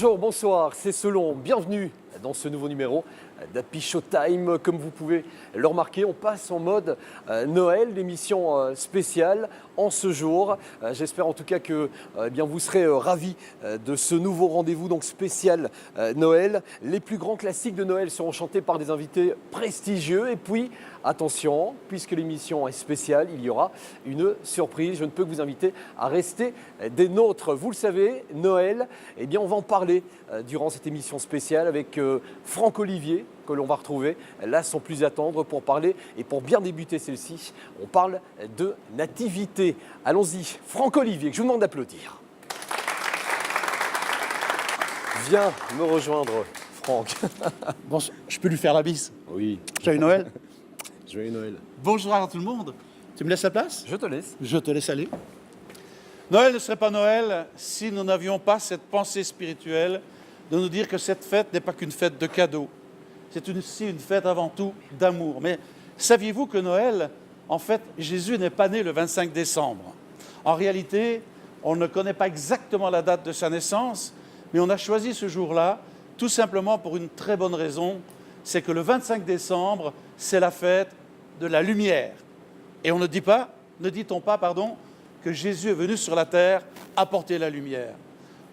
Bonjour, bonsoir, c'est Selon. Bienvenue dans ce nouveau numéro d'Happy Showtime. Comme vous pouvez le remarquer, on passe en mode Noël, l'émission spéciale en ce jour. J'espère en tout cas que vous serez ravis de ce nouveau rendez-vous donc spécial Noël. Les plus grands classiques de Noël seront chantés par des invités prestigieux. Et puis, attention, puisque l'émission est spéciale, il y aura une surprise. Je ne peux que vous inviter à rester des nôtres. Vous le savez, Noël, on va en parler durant cette émission spéciale avec Franck Olivier, que l'on va retrouver là sans plus attendre pour parler. Et pour bien débuter celle-ci, on parle de nativité. Allons-y, Franck Olivier, que je vous demande d'applaudir. Viens me rejoindre, Franck. Bon, je peux lui faire la bise? Oui. Joyeux Noël. Joyeux Noël. Bonjour à tout le monde. Tu me laisses la place? Je te laisse. Je te laisse aller. Noël ne serait pas Noël si nous n'avions pas cette pensée spirituelle de nous dire que cette fête n'est pas qu'une fête de cadeaux. C'est aussi une fête avant tout d'amour. Mais saviez-vous que Noël, en fait, Jésus n'est pas né le 25 décembre. En réalité, on ne connaît pas exactement la date de sa naissance, mais on a choisi ce jour-là tout simplement pour une très bonne raison, c'est que le 25 décembre, c'est la fête de la lumière. Et ne dit-on pas, que Jésus est venu sur la terre apporter la lumière.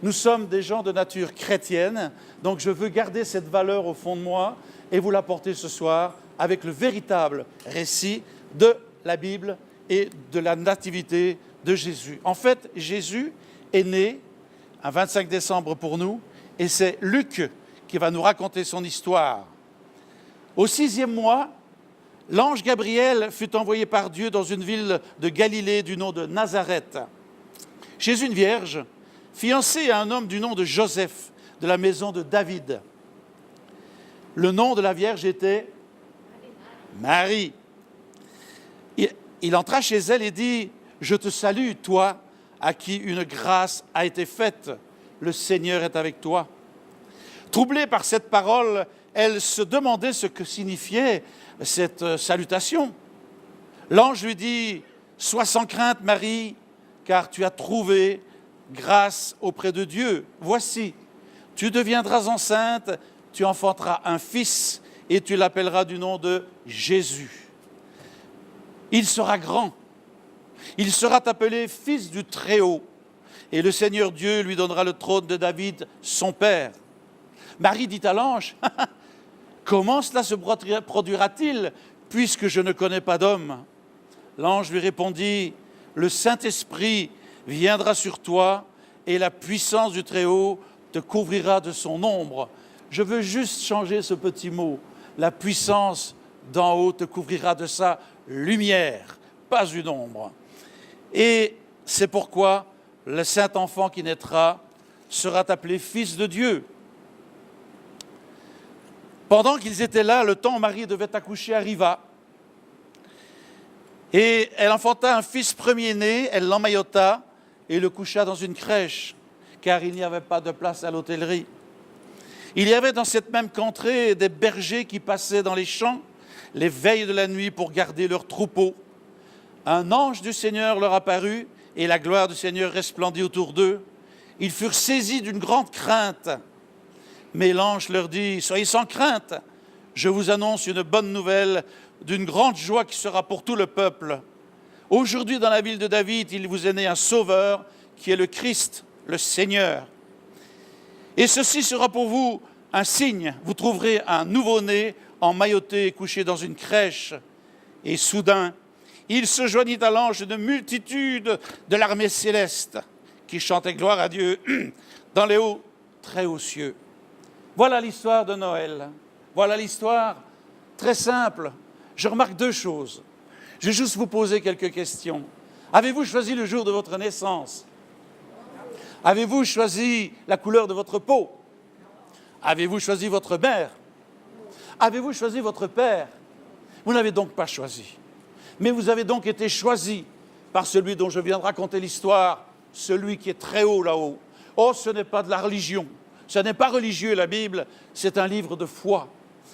Nous sommes des gens de nature chrétienne, donc je veux garder cette valeur au fond de moi et vous l'apporter ce soir avec le véritable récit de la Bible et de la nativité de Jésus. En fait, Jésus est né un 25 décembre pour nous et c'est Luc qui va nous raconter son histoire. Au 6e mois, l'ange Gabriel fut envoyé par Dieu dans une ville de Galilée du nom de Nazareth. Chez une vierge, fiancée à un homme du nom de Joseph, de la maison de David. Le nom de la vierge était Marie. Il entra chez elle et dit « Je te salue, toi, à qui une grâce a été faite. Le Seigneur est avec toi. » Troublée par cette parole, elle se demandait ce que signifiait cette salutation. L'ange lui dit « Sois sans crainte, Marie, car tu as trouvé grâce auprès de Dieu. Voici, tu deviendras enceinte, tu enfanteras un fils et tu l'appelleras du nom de Jésus. Il sera grand, il sera appelé fils du Très-Haut et le Seigneur Dieu lui donnera le trône de David, son père. » Marie dit à l'ange « Comment cela se produira-t-il puisque je ne connais pas d'homme ?» L'ange lui répondit « Le Saint-Esprit viendra sur toi et la puissance du Très-Haut te couvrira de son ombre. » Je veux juste changer ce petit mot. La puissance d'en haut te couvrira de sa lumière, pas une ombre. Et c'est pourquoi le Saint-Enfant qui naîtra sera appelé Fils de Dieu. Pendant qu'ils étaient là, le temps où Marie devait accoucher arriva. Et elle enfanta un fils premier-né, elle l'emmaillota et le coucha dans une crèche, car il n'y avait pas de place à l'hôtellerie. Il y avait dans cette même contrée des bergers qui passaient dans les champs les veilles de la nuit pour garder leurs troupeaux. Un ange du Seigneur leur apparut et la gloire du Seigneur resplendit autour d'eux. Ils furent saisis d'une grande crainte. Mais l'ange leur dit « Soyez sans crainte, je vous annonce une bonne nouvelle d'une grande joie qui sera pour tout le peuple. Aujourd'hui, dans la ville de David, il vous est né un sauveur qui est le Christ, le Seigneur. Et ceci sera pour vous un signe. Vous trouverez un nouveau-né emmailloté et couché dans une crèche. » Et soudain, il se joignit à l'ange une multitude de l'armée céleste qui chantait gloire à Dieu dans les hauts, très hauts cieux. Voilà l'histoire de Noël. Voilà l'histoire très simple. Je remarque deux choses. Je vais juste vous poser quelques questions. Avez-vous choisi le jour de votre naissance? Avez-vous choisi la couleur de votre peau? Avez-vous choisi votre mère? Avez-vous choisi votre père? Vous n'avez donc pas choisi. Mais vous avez donc été choisi par celui dont je viens de raconter l'histoire, celui qui est très haut là-haut. Oh, ce n'est pas de la religion. Ce n'est pas religieux, la Bible, c'est un livre de foi.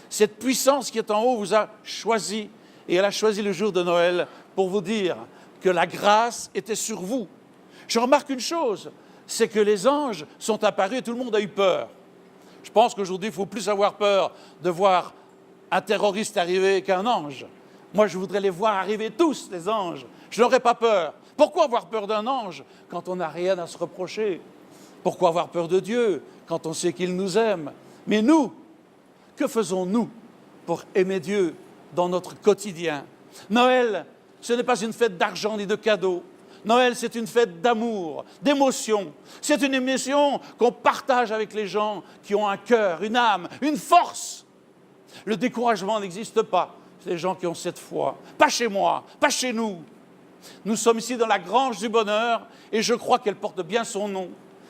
Cette puissance qui est en haut vous a choisi, et elle a choisi le jour de Noël pour vous dire que la grâce était sur vous. Je remarque une chose, c'est que les anges sont apparus et tout le monde a eu peur. Je pense qu'aujourd'hui, il ne faut plus avoir peur de voir un terroriste arriver qu'un ange. Moi, je voudrais les voir arriver tous, les anges. Je n'aurais pas peur. Pourquoi avoir peur d'un ange quand on n'a rien à se reprocher? Pourquoi avoir peur de Dieu quand on sait qu'il nous aime? Mais nous, que faisons-nous pour aimer Dieu dans notre quotidien? Noël, ce n'est pas une fête d'argent ni de cadeaux. Noël, c'est une fête d'amour, d'émotion. C'est une émotion qu'on partage avec les gens qui ont un cœur, une âme, une force. Le découragement n'existe pas. C'est les gens qui ont cette foi. Pas chez moi, pas chez nous. Nous sommes ici dans la grange du bonheur et je crois qu'elle porte bien son nom.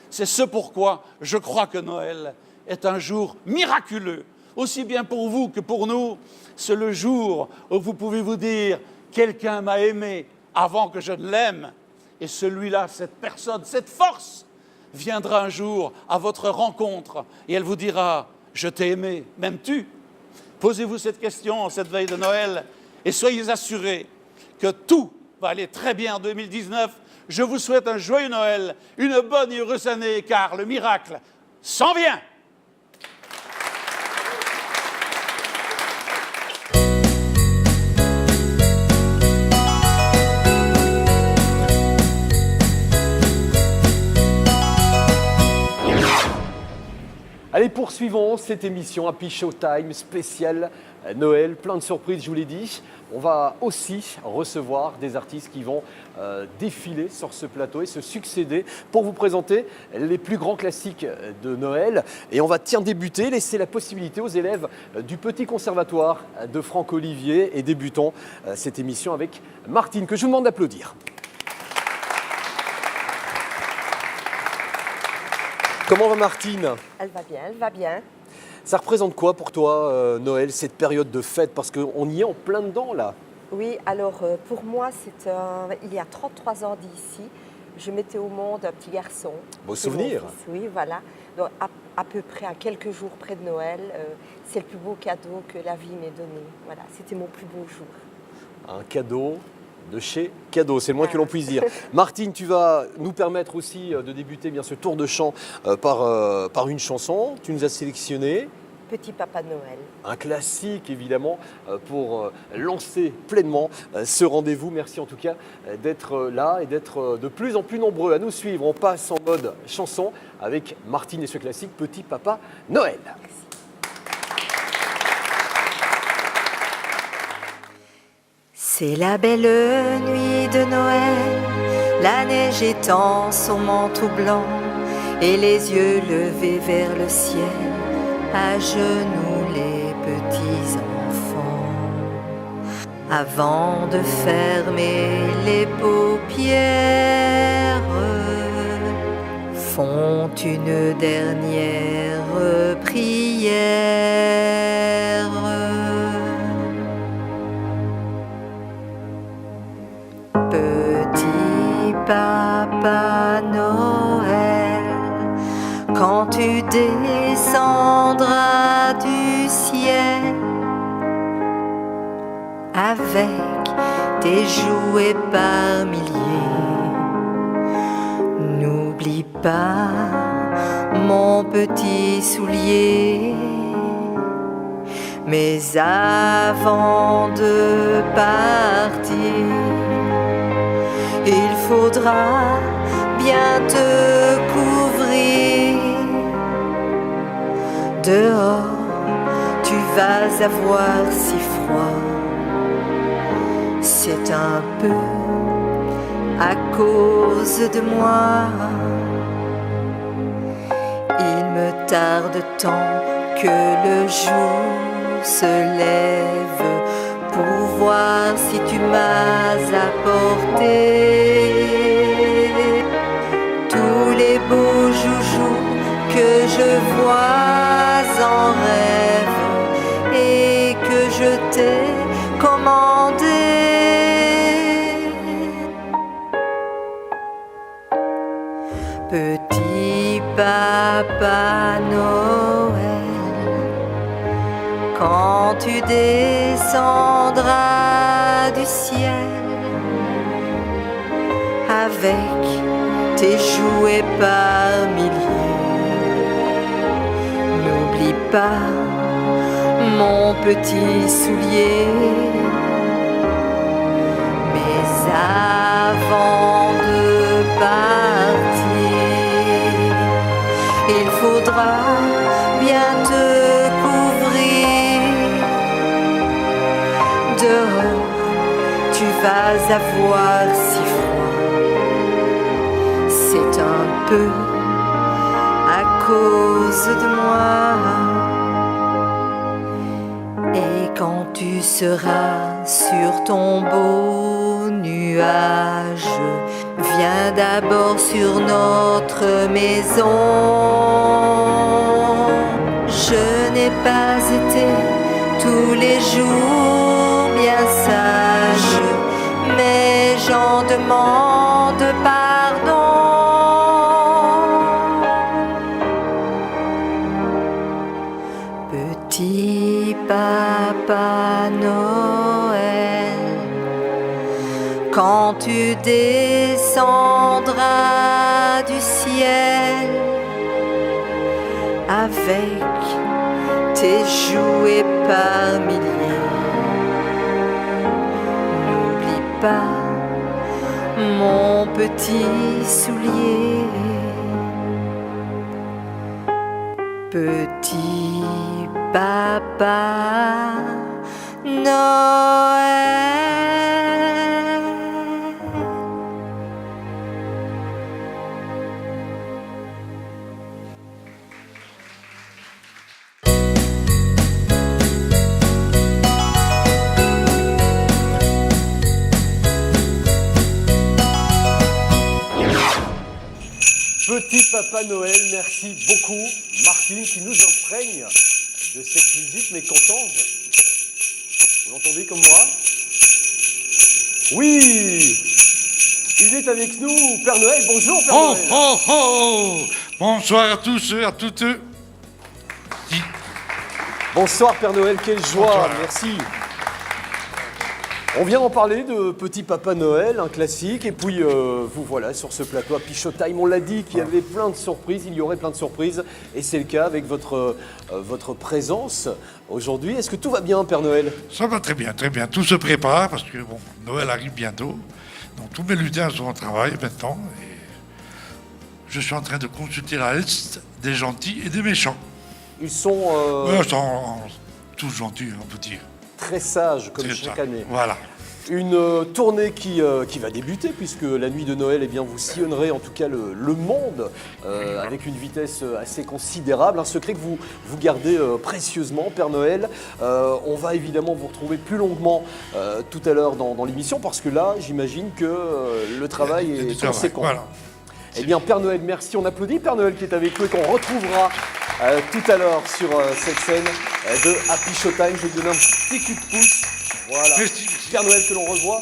C'est ce pourquoi je crois que Noël est un jour miraculeux. Aussi bien pour vous que pour nous, c'est le jour où vous pouvez vous dire « Quelqu'un m'a aimé avant que je ne l'aime ». Et celui-là, cette personne, cette force, viendra un jour à votre rencontre et elle vous dira « Je t'ai aimé, m'aimes-tu » Posez-vous cette question en cette veille de Noël et soyez assurés que tout va aller très bien en 2019. Je vous souhaite un joyeux Noël, une bonne et heureuse année, car le miracle s'en vient. Allez, poursuivons cette émission Happy Showtime spéciale Noël, plein de surprises, je vous l'ai dit. On va aussi recevoir des artistes qui vont défiler sur ce plateau et se succéder pour vous présenter les plus grands classiques de Noël. Et on va débuter, laisser la possibilité aux élèves du Petit Conservatoire de Franck Olivier et débutons cette émission avec Martine, que je vous demande d'applaudir. Comment va Martine? Elle va bien, elle va bien. Ça représente quoi pour toi, Noël, cette période de fête? Parce qu'on y est en plein dedans, là. Oui, alors pour moi, il y a 33 ans d'ici, je mettais au monde un petit garçon. Beau souvenir. Oui, voilà. Donc, à peu près à quelques jours près de Noël, c'est le plus beau cadeau que la vie m'ait donné. Voilà, c'était mon plus beau jour. Un cadeau de chez Cadeau, c'est le moins que l'on puisse dire. Martine, tu vas nous permettre aussi de débuter bien ce tour de chant par une chanson. Tu nous as sélectionné Petit Papa Noël. un classique, évidemment, pour lancer pleinement ce rendez-vous. Merci en tout cas d'être là et d'être de plus en plus nombreux à nous suivre. On passe en mode chanson avec Martine et ce classique Petit Papa Noël. C'est la belle nuit de Noël, la neige étend son manteau blanc et les yeux levés vers le ciel, à genoux les petits enfants. Avant de fermer les paupières, font une dernière prière. Petit Papa Noël, quand tu descendras du ciel avec tes jouets par milliers, n'oublie pas mon petit soulier. Mais avant de partir, il faudra bien te couvrir. Dehors, tu vas avoir si froid. C'est un peu à cause de moi. Il me tarde tant que le jour se lève pour voir si tu m'as apporté tous les beaux joujoux que je vois en rêve et que je t'ai commandé. Petit Papa Noël, quand tu descendras du ciel avec tes jouets par pas mon petit soulier. Mais avant de partir, il faudra bien te couvrir. Dehors, tu vas avoir si froid. C'est un peu à cause de moi. Et quand tu seras sur ton beau nuage, viens d'abord sur notre maison. Je n'ai pas été tous les jours bien sage, mais j'en demande pardon. Petit Papa Noël, quand tu descendras du ciel avec tes jouets par milliers, n'oublie pas mon petit soulier. Petit Papa Noël. Petit Papa Noël, merci beaucoup. Martine qui nous imprègne de cette musique mécontente. Vous l'entendez comme moi? Oui! Il est avec nous, Père Noël. Bonjour, Père Noël. Oh, oh! Bonsoir à tous et à toutes. Bonsoir, Père Noël. Quelle joie. Bonsoir. Merci. On vient d'en parler de Petit Papa Noël, un classique, et puis vous voilà sur ce plateau Happy Showtime. On l'a dit qu'il y avait plein de surprises, il y aurait plein de surprises, et c'est le cas avec votre présence aujourd'hui. Est-ce que tout va bien, Père Noël? Ça va très bien, très bien. Tout se prépare parce que bon, Noël arrive bientôt. Donc tous mes lutins sont en travail maintenant. Et je suis en train de consulter la liste des gentils et des méchants. Ils sont Ils sont tous gentils, on peut dire. très sages, comme C'est chaque ça. année. Voilà. Une tournée qui va débuter, puisque la nuit de Noël, eh bien, vous sillonnerez en tout cas le monde avec une vitesse assez considérable. Un secret que vous gardez précieusement, Père Noël. On va évidemment vous retrouver plus longuement tout à l'heure dans l'émission, parce que là, j'imagine que le travail Il y a du est travail, conséquent. voilà. Eh bien, Père Noël, merci. On applaudit Père Noël qui est avec nous et qu'on retrouvera tout à l'heure sur cette scène de Happy Showtime. Je vais lui donner un petit coup de pouce. Voilà. Merci. Père Noël que l'on revoit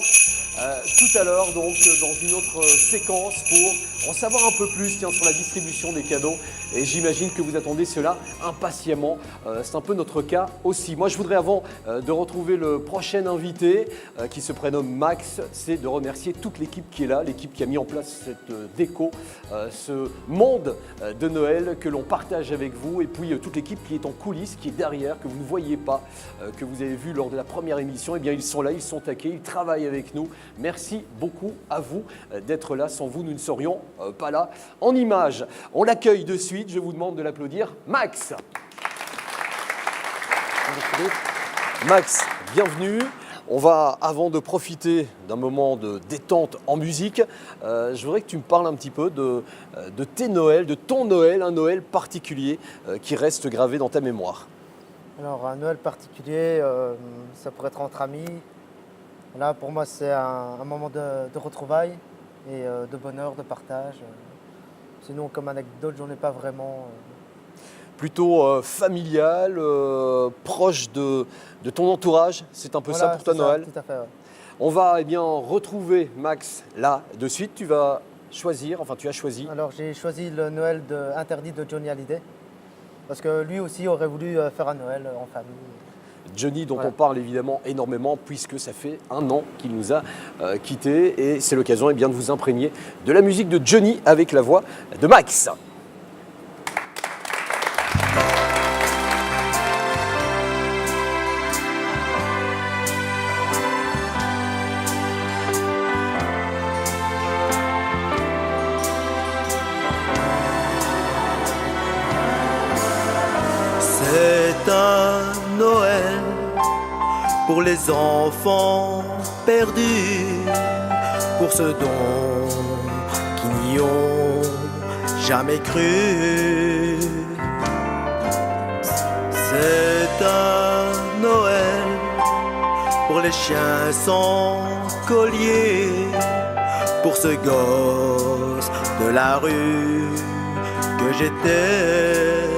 tout à l'heure, donc dans une autre séquence pour en savoir un peu plus sur la distribution des cadeaux. Et j'imagine que vous attendez cela impatiemment. C'est un peu notre cas aussi. Moi, je voudrais, avant de retrouver le prochain invité qui se prénomme Max, c'est de remercier toute l'équipe qui est là, l'équipe qui a mis en place cette déco, ce monde de Noël que l'on partage avec vous. Et puis toute l'équipe qui est en coulisses, qui est derrière, que vous ne voyez pas, que vous avez vu lors de la première émission. Eh bien, ils sont là, ils sont taqués, ils travaillent avec nous. Merci beaucoup à vous d'être là. Sans vous, nous ne serions pas là en images. On l'accueille de suite. Je vous demande de l'applaudir. Max. Max, bienvenue. On va, avant de profiter d'un moment de détente en musique, je voudrais que tu me parles un petit peu de tes Noëls, de ton Noël, un Noël particulier qui reste gravé dans ta mémoire. Alors, un Noël particulier, ça pourrait être entre amis. Là, pour moi, c'est un moment de retrouvailles et de bonheur, de partage. Sinon, comme anecdote, j'en ai pas vraiment. Plutôt familial, proche de ton entourage, c'est un peu ça pour toi, Noël? Tout à fait, ouais. On va retrouver Max là de suite. Tu vas choisir, enfin tu as choisi. Alors, j'ai choisi le Noël interdit de Johnny Hallyday. Parce que lui aussi aurait voulu faire un Noël en famille. Johnny, dont Voilà. on parle évidemment énormément, puisque ça fait 1 an qu'il nous a quittés. Et c'est l'occasion de vous imprégner de la musique de Johnny avec la voix de Max. pour les enfants perdus, pour ceux qui n'y ont jamais cru. C'est un Noël pour les chiens sans collier, pour ce gosse de la rue que j'étais.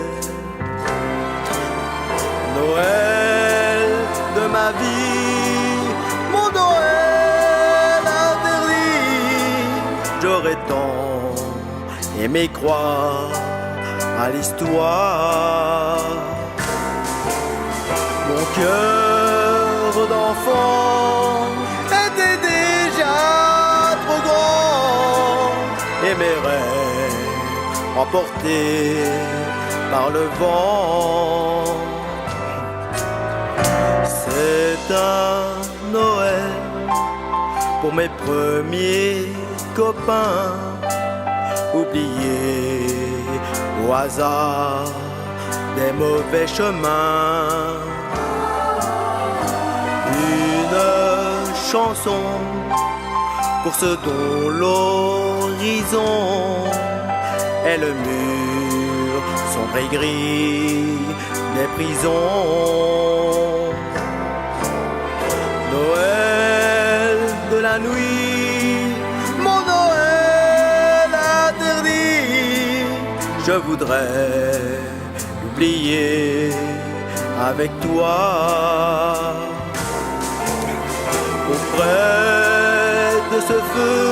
Noël de ma vie, mon Noël interdit. J'aurais tant aimé croire à l'histoire. Mon cœur d'enfant était déjà trop grand et mes rêves emportés par le vent. C'est un Noël pour mes premiers copains, oubliés au hasard des mauvais chemins. Une chanson pour ceux dont l'horizon est le mur sombre et gris des prisons. Noël de la nuit, mon Noël interdit. Je voudrais l'oublier avec toi. Auprès de ce feu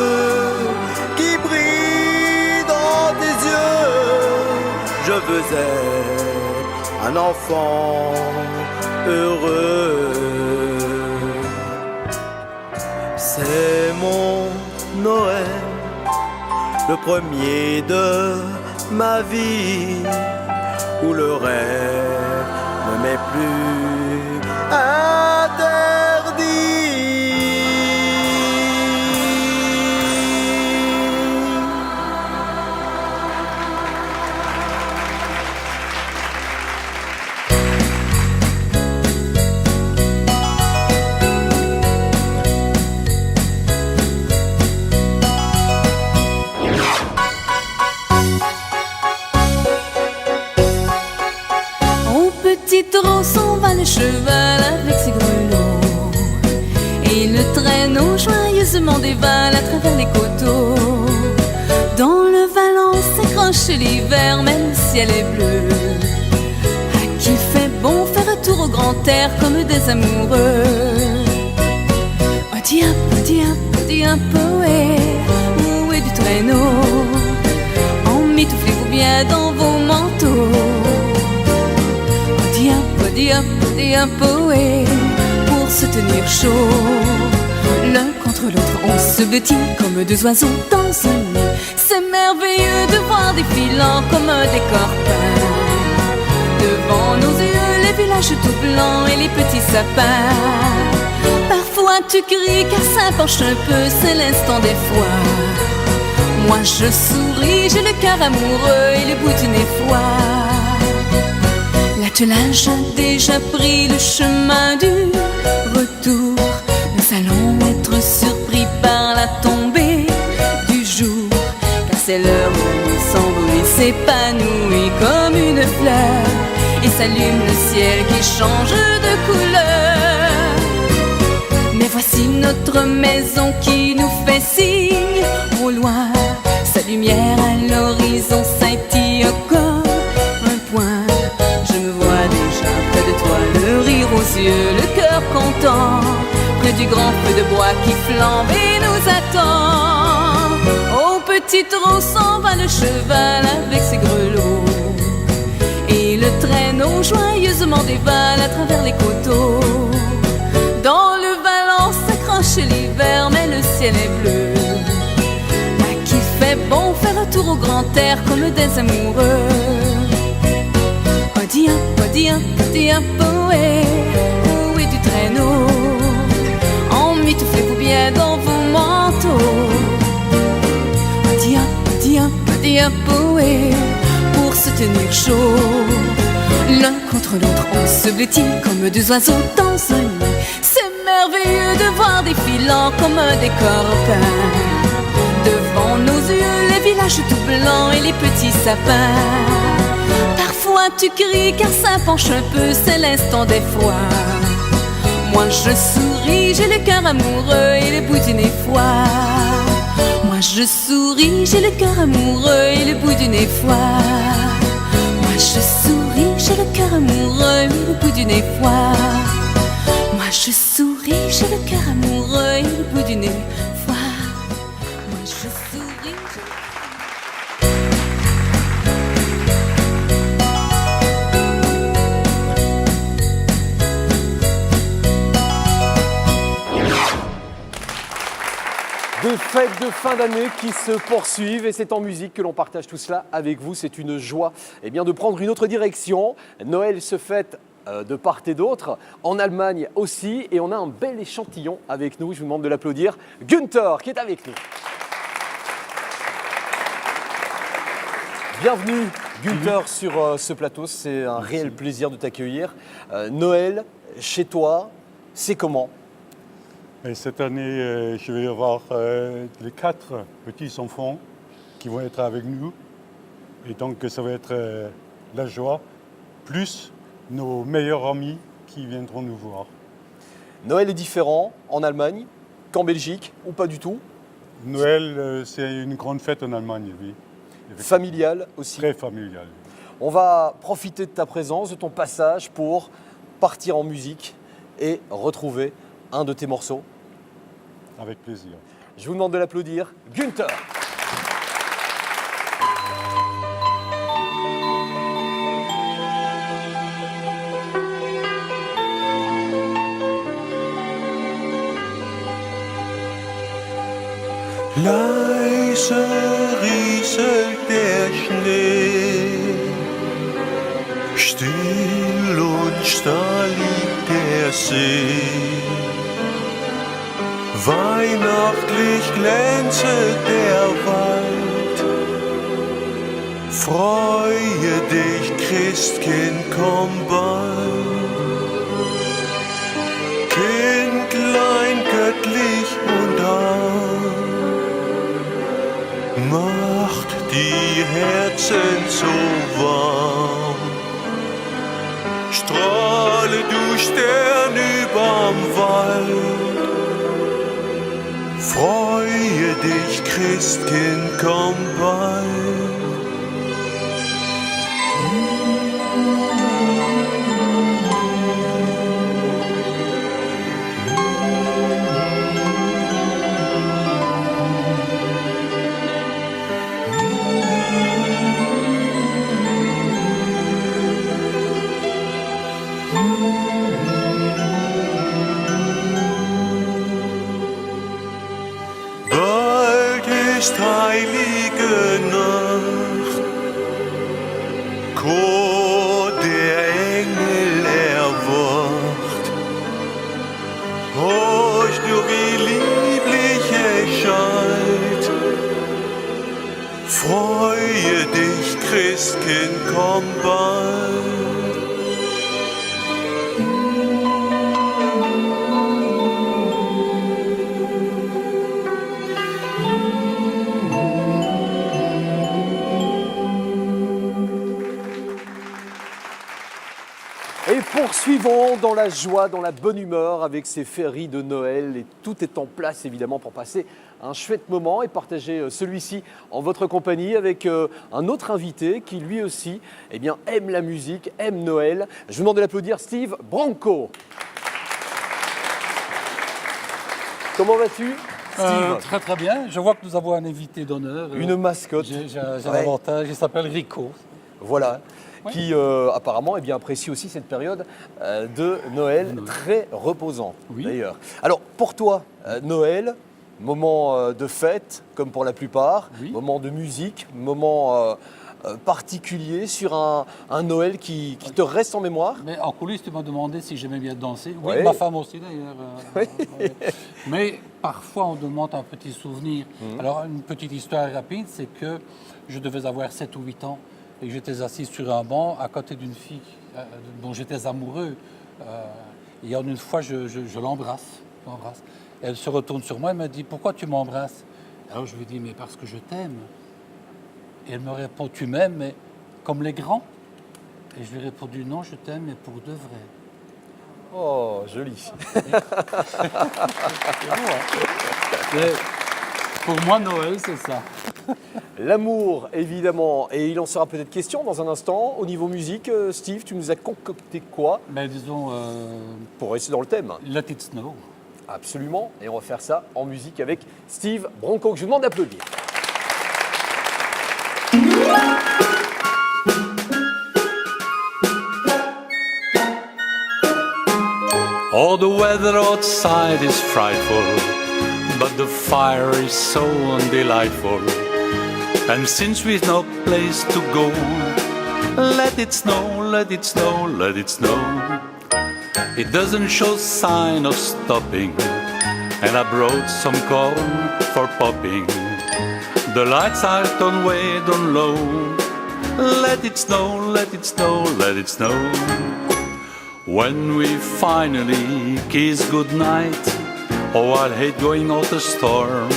qui brille dans tes yeux, je veux être un enfant heureux. C'est mon Noël, le premier de ma vie, où le rêve ne m'est plus interdit. Trop s'en va le cheval avec ses grelots, et le traîneau joyeusement dévale à travers les coteaux. Dans le vallon s'accroche l'hiver, mais le ciel est bleu. À qui fait bon faire retour au grand air comme des amoureux. Oh diap, où est du traîneau? Emmitouflez-vous bien dans vos manteaux. Pour se tenir chaud, l'un contre l'autre on se blottit comme deux oiseaux dans un nid. C'est merveilleux de voir défilant comme un décor peint devant nos yeux les villages tout blancs et les petits sapins. Parfois tu cries car ça penche un peu, c'est l'instant des fois. Moi je souris, j'ai le cœur amoureux et le bout d'une effroi. L'attelage a déjà pris le chemin du retour. Nous allons être surpris par la tombée du jour, car c'est l'heure où nous s'envole, s'épanouit comme une fleur et s'allume le ciel qui change de couleur. Mais voici notre maison qui nous fait signe. Au loin, sa lumière à l'horizon scintille comme un point. Je me vois déjà près de toi, le rire aux yeux, le cœur content, près du grand feu de bois qui flambe et nous attend. Au petit trot s'en va le cheval avec ses grelots, et le traîneau joyeusement dévale à travers les coteaux. Dans le vallon s'accroche l'hiver, mais le ciel est bleu. À qui fait bon faire retour au grand air comme des amoureux. Où est du traîneau? Emmitouflez-vous bien dans vos manteaux. Pour se tenir chaud, l'un contre l'autre on se blottit comme deux oiseaux dans un nid. opulent comme un décor peint. Devant nos yeux, les villages tout blancs et les petits sapins. Parfois tu cries car ça penche un peu, c'est l'instant des fois. Moi je souris, j'ai le cœur amoureux et le bout d'une fois. Moi je souris, j'ai le cœur amoureux et le bout d'une fois. Moi je souris, j'ai le cœur amoureux et le bout d'une fois. Moi je souris, j'ai le cœur amoureux et le bout d'une fois. Moi je souris, j'ai le... Des fêtes de fin d'année qui se poursuivent et c'est en musique que l'on partage tout cela avec vous. C'est une joie de prendre une autre direction. Noël se fête de part et d'autre, en Allemagne aussi, et on a un bel échantillon avec nous. Je vous demande de l'applaudir. Günther qui est avec nous. Bienvenue Günther sur ce plateau, c'est un réel plaisir de t'accueillir. Noël, chez toi, c'est comment ? Et cette année, je vais avoir les 4 petits-enfants qui vont être avec nous. Et donc, ça va être la joie, plus nos meilleurs amis qui viendront nous voir. Noël est différent en Allemagne qu'en Belgique ou pas du tout ? Noël, c'est une grande fête en Allemagne, oui. Familial aussi. Très familial. On va profiter de ta présence, de ton passage pour partir en musique et retrouver un de tes morceaux. Avec plaisir. Je vous demande de l'applaudir, Günther. Leise rieselt der Schnee, still und starr liegt der See. Weihnachtlich glänzet der Wald. Freue dich, Christkind, komm bald. Kindlein göttlich und arm, macht die Herzen so warm. Strahle du Stern überm Wald. Freue dich, Christkind, komm bald. Ist heilige Nacht, Chor der Engel erwacht. Horch nur wie lieblich es schallt. Freue dich, Christkind, komm bald. Et poursuivons dans la joie, dans la bonne humeur avec ces féeries de Noël. Et tout est en place évidemment pour passer un chouette moment et partager celui-ci en votre compagnie avec un autre invité qui lui aussi aime la musique, aime Noël. Je vous demande de l'applaudir, Steve Branco. Comment vas-tu, Steve? Très très bien. Je vois que nous avons un invité d'honneur. Une mascotte. J'ai un avantage, il s'appelle Rico. Voilà. Ouais. Qui apparemment apprécie aussi cette période de Noël très reposant d'ailleurs. Alors pour toi, Noël, moment de fête comme pour la plupart, moment de musique, moment particulier sur un Noël qui te reste en mémoire. Mais en coulisses, tu m'as demandé si j'aimais bien danser. Oui, Ouais. ma femme aussi d'ailleurs. Oui. Mais parfois on demande un petit souvenir. Alors une petite histoire rapide, c'est que je devais avoir 7 ou 8 ans. Et j'étais assis sur un banc à côté d'une fille dont j'étais amoureux. Et en une fois, je l'embrasse. Elle se retourne sur moi et me dit « Pourquoi tu m'embrasses ?» Alors je lui dis « Mais parce que je t'aime. » Et elle me répond « Tu m'aimes, mais comme les grands ?» Et je lui ai répondu « Non, je t'aime, mais pour de vrai. » Oh, joli. C'est beau, hein. Mais pour moi, Noël, c'est ça. L'amour, évidemment, et il en sera peut-être question dans un instant. Au niveau musique, Steve, tu nous as concocté quoi Mais disons, pour rester dans le thème? Let It Snow. Absolument, et on va faire ça en musique avec Steve Bronco, que je vous demande d'applaudir. Oh, the weather outside is frightful, but the fire is so delightful. And since we've no place to go, let it snow, let it snow, let it snow. It doesn't show sign of stopping, and I brought some corn for popping. The lights are turned way down low. Let it snow, let it snow, let it snow. When we finally kiss goodnight, oh, I hate going out a storm.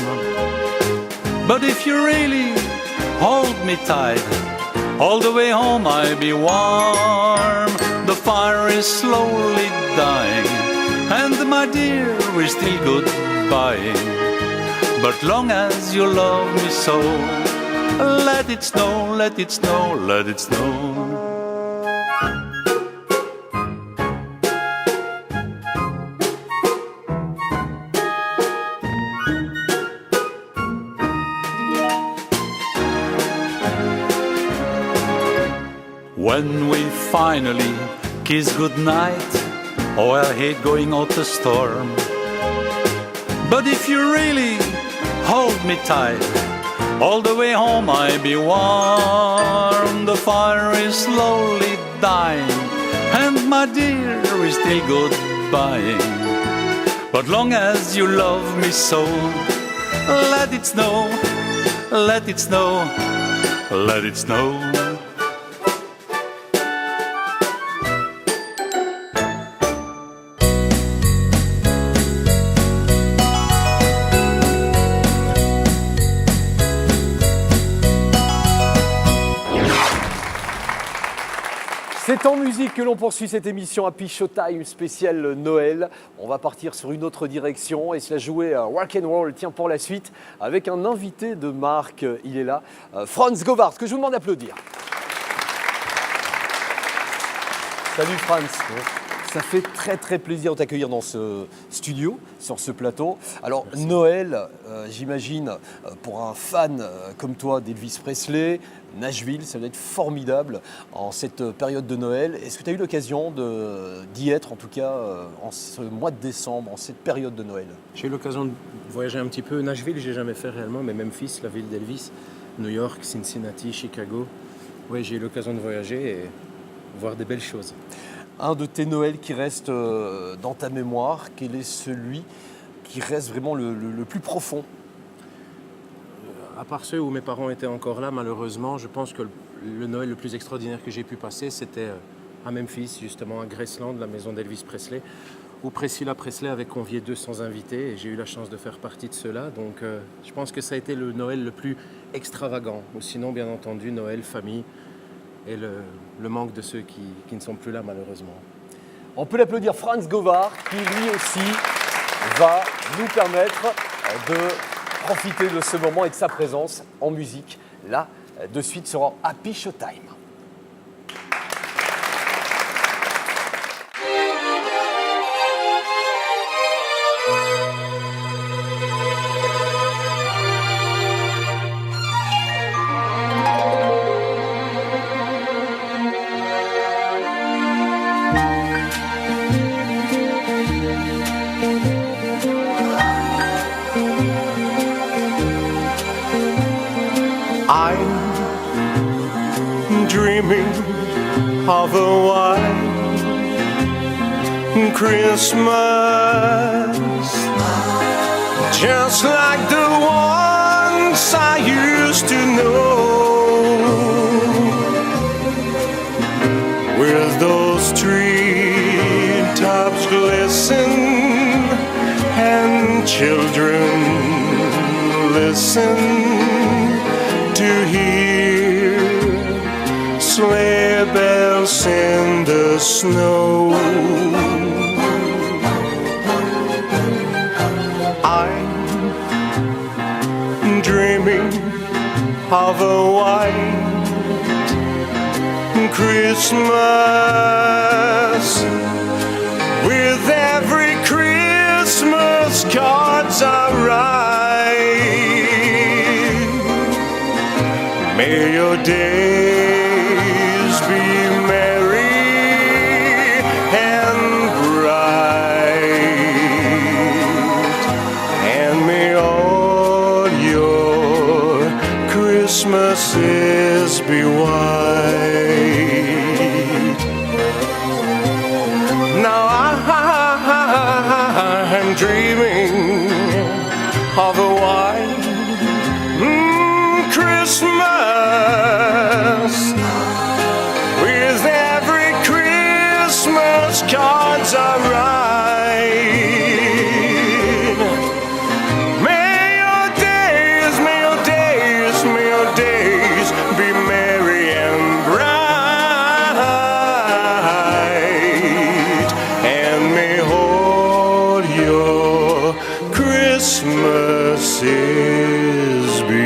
But if you really hold me tight, all the way home I'll be warm. The fire is slowly dying, and my dear, we're still goodbying. But long as you love me so, let it snow, let it snow, let it snow. When we finally kiss goodnight, oh, I hate going out the storm. But if you really hold me tight, all the way home I'll be warm. The fire is slowly dying, and my dear, we're still goodbying. But long as you love me so, let it snow, let it snow, let it snow. C'est en musique que l'on poursuit cette émission Happy Showtime spéciale Noël. On va partir sur une autre direction et se la jouer rock and roll, tiens, pour la suite, avec un invité de marque. Il est là, Franz Govart, que je vous demande d'applaudir. Salut Franz. Ça fait très très plaisir de t'accueillir dans ce studio, sur ce plateau. Alors merci. Noël, j'imagine, pour un fan comme toi d'Elvis Presley, Nashville, ça doit être formidable en cette période de Noël. Est-ce que tu as eu l'occasion d'y être, en tout cas en ce mois de décembre, en cette période de Noël? J'ai eu l'occasion de voyager un petit peu. Nashville, j'ai jamais fait réellement, mais Memphis, la ville d'Elvis, New York, Cincinnati, Chicago. Oui, j'ai eu l'occasion de voyager et voir des belles choses. Un de tes Noëls qui reste dans ta mémoire, quel est celui qui reste vraiment le plus profond? À part ceux où mes parents étaient encore là, malheureusement, je pense que le Noël le plus extraordinaire que j'ai pu passer, c'était à Memphis, justement à Graceland, la maison d'Elvis Presley, où Priscilla Presley avait convié 200 invités et j'ai eu la chance de faire partie de ceux-là. Donc je pense que ça a été le Noël le plus extravagant. Ou sinon, bien entendu, Noël, famille et le manque de ceux qui ne sont plus là, malheureusement. On peut l'applaudir, Franz Govart, qui lui aussi va nous permettre de profiter de ce moment et de sa présence en musique. Là, de suite, sera Happy Showtime. I'm dreaming of a white Christmas, just like the ones I used to know, with those treetops glisten and children listen to hear sleigh bells in the snow. I'm dreaming of a white Christmas. With every Christmas cards I write, may your days be merry and bright, and may all your Christmases be white. Now I'm dreaming of a white Christmas. With every Christmas cards I write, may your days, may your days, may your days be merry and bright, and may all your Christmases be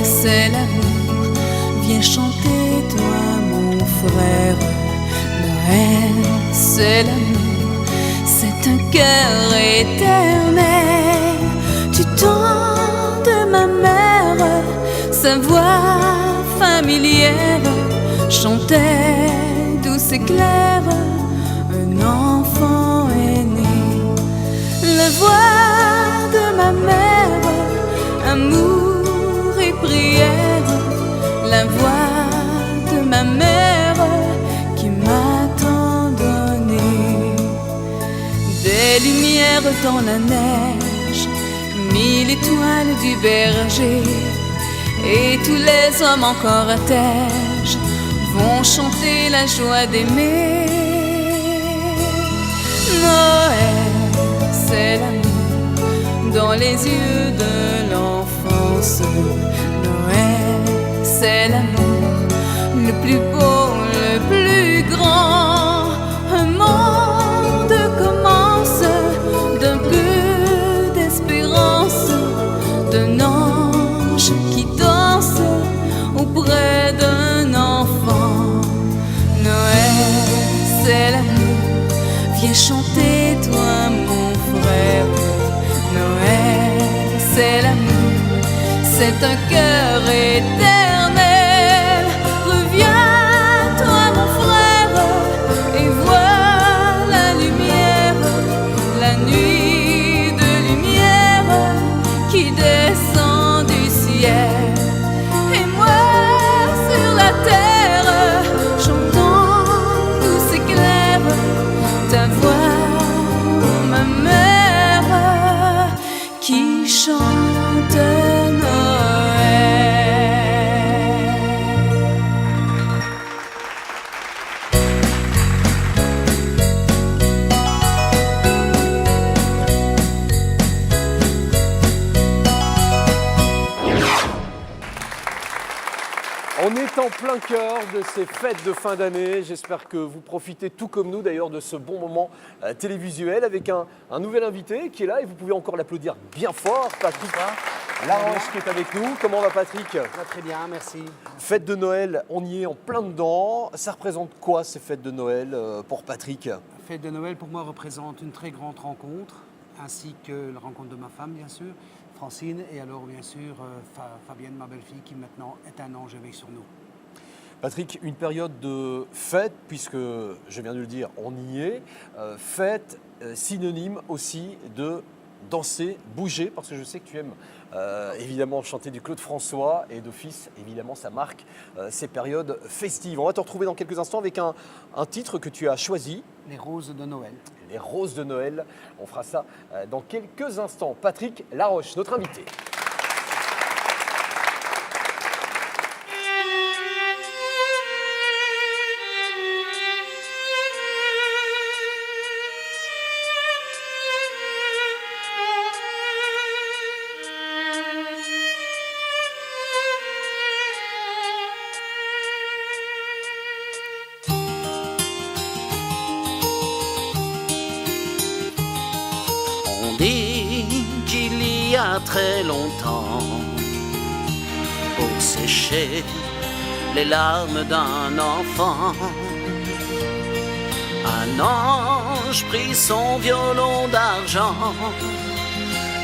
C'est l'amour, viens chanter toi mon frère. Noël, c'est l'amour, c'est un cœur éternel. Du temps de ma mère, sa voix familière chantait douce et claire. Un enfant est né. La voix de ma mère, amour et prière, la voix de ma mère qui m'a tant donné. Des lumières dans la neige, 1000 étoiles du berger, et tous les hommes en cortège vont chanter la joie d'aimer. Noël, c'est l'amour dans les yeux de l'enfance. Noël, c'est l'amour, le plus beau, le plus grand. Un monde commence d'un peu d'espérance, d'un ange qui danse auprès d'un enfant. Noël, c'est l'amour, viens chanter toi mon frère. Noël, c'est l'amour, c'est un cœur éternel. Reviens toi mon frère et vois la lumière, la nuit de lumière qui descend du ciel. Et moi sur la terre, j'entends douce et claire ta voix, ma mère, qui chante On est en plein cœur de ces fêtes de fin d'année. J'espère que vous profitez tout comme nous d'ailleurs de ce bon moment télévisuel avec un nouvel invité qui est là et vous pouvez encore l'applaudir bien fort, Patrick Larange qui est avec nous. Comment va Patrick? Très bien, merci. Fête de Noël, on y est en plein dedans. Ça représente quoi ces fêtes de Noël pour Patrick? Fête de Noël pour moi représente une très grande rencontre, ainsi que la rencontre de ma femme bien sûr, Francine, et alors bien sûr Fabienne, ma belle-fille, qui maintenant est un ange avec sur nous. Patrick, une période de fête, puisque je viens de le dire, on y est. Fête, synonyme aussi de danser, bouger, parce que je sais que tu aimes évidemment chanter du Claude François et d'office, évidemment, ça marque ces périodes festives. On va te retrouver dans quelques instants avec un titre que tu as choisi. Les roses de Noël. Les roses de Noël. On fera ça dans quelques instants. Patrick Laroche, notre invité. Qu'il y a très longtemps, pour sécher les larmes d'un enfant, un ange prit son violon d'argent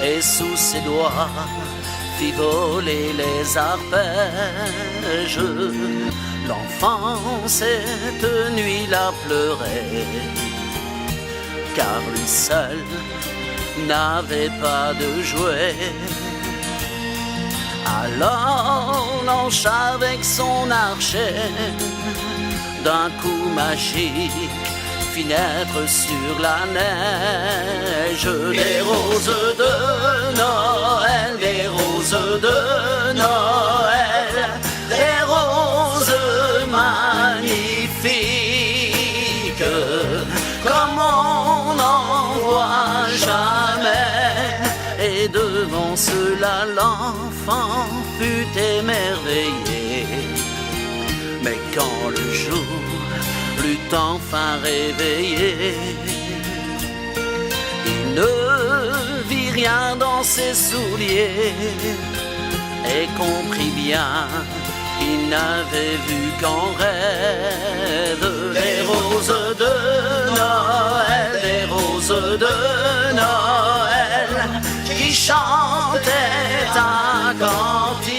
et sous ses doigts fit voler les arpèges. L'enfant cette nuit-là pleurait, car lui seul n'avait pas de jouet. Alors l'ange avec son archet d'un coup magique fit naître sur la neige des roses de Noël, des roses de Noël, des roses magnifiques comme on n'en voit jamais. Et devant cela l'enfant fut émerveillé. Mais quand le jour l'eut enfin réveillé, il ne vit rien dans ses souliers et comprit bien qu'il n'avait vu qu'en rêve des roses de Noël, des roses de Noël qui chantaient un cantique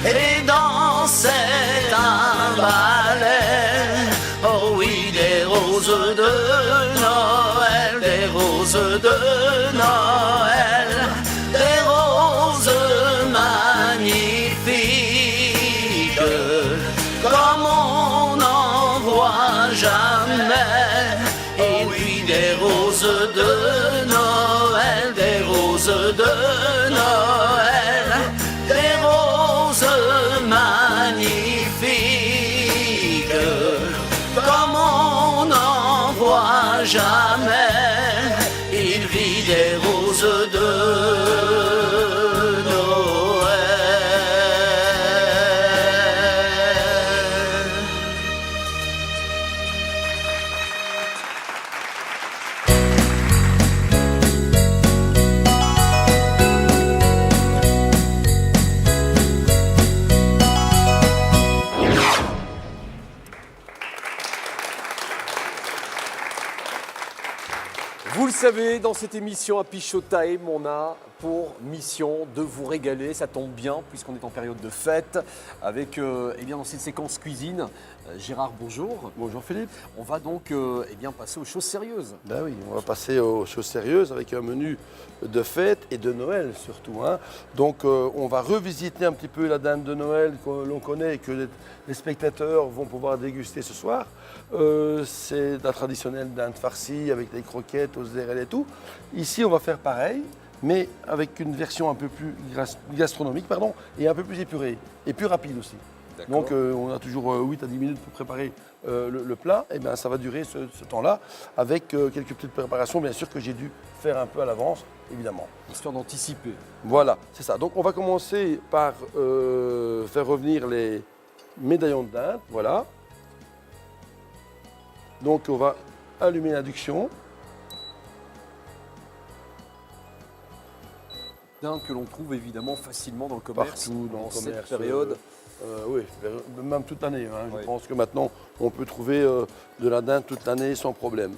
et dansaient un ballet. Oh oui, des roses de Noël, des roses de Noël, des roses magnifiques comme on n'en voit jamais. Et puis des roses de Noël, des roses de Noël, des roses magnifiques comme on n'en voit jamais. Il vit des roses de Noël. Vous le savez, dans cette émission Happy Showtime, on a pour mission de vous régaler. Ça tombe bien puisqu'on est en période de fête avec, eh bien, dans cette séquence cuisine. Gérard, bonjour. Bonjour Philippe. On va donc eh bien, passer aux choses sérieuses. Ben oui, on va passer aux choses sérieuses avec un menu de fête et de Noël surtout. Hein. Donc on va revisiter un petit peu la dinde de Noël que l'on connaît et que les spectateurs vont pouvoir déguster ce soir. C'est la traditionnelle dinde farcie avec des croquettes, aux ailes et tout. Ici, on va faire pareil, mais avec une version un peu plus gastronomique, pardon, et un peu plus épurée, et plus rapide aussi. Donc on a toujours 8 à 10 minutes pour préparer le plat. Et bien ça va durer ce temps-là, avec quelques petites préparations, bien sûr, que j'ai dû faire un peu à l'avance, évidemment. Histoire d'anticiper. Voilà, c'est ça. Donc on va commencer par faire revenir les médaillons de dinde, voilà. Donc on va allumer l'induction. Dinde que l'on trouve évidemment facilement dans le commerce. Partout dans le commerce. Cette période. Oui, même toute l'année. Hein. Oui. Je pense que maintenant, on peut trouver de la dinde toute l'année sans problème.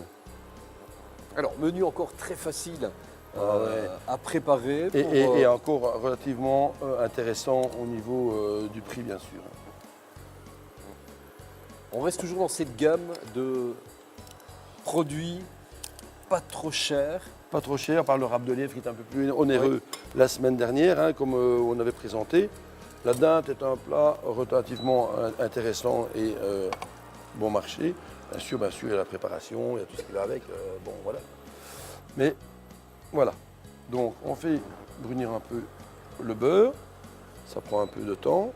Alors, menu encore très facile à préparer. Pour, Et encore relativement intéressant au niveau du prix, bien sûr. On reste toujours dans cette gamme de produits pas trop chers. Pas trop cher, par le râpe de lièvre qui est un peu plus onéreux la semaine dernière, hein, comme on avait présenté. La dinde est un plat relativement intéressant et bon marché. Bien sûr, il y a la préparation, il y a tout ce qui va avec. Bon, voilà. Mais voilà. Donc, on fait brunir un peu le beurre. Ça prend un peu de temps.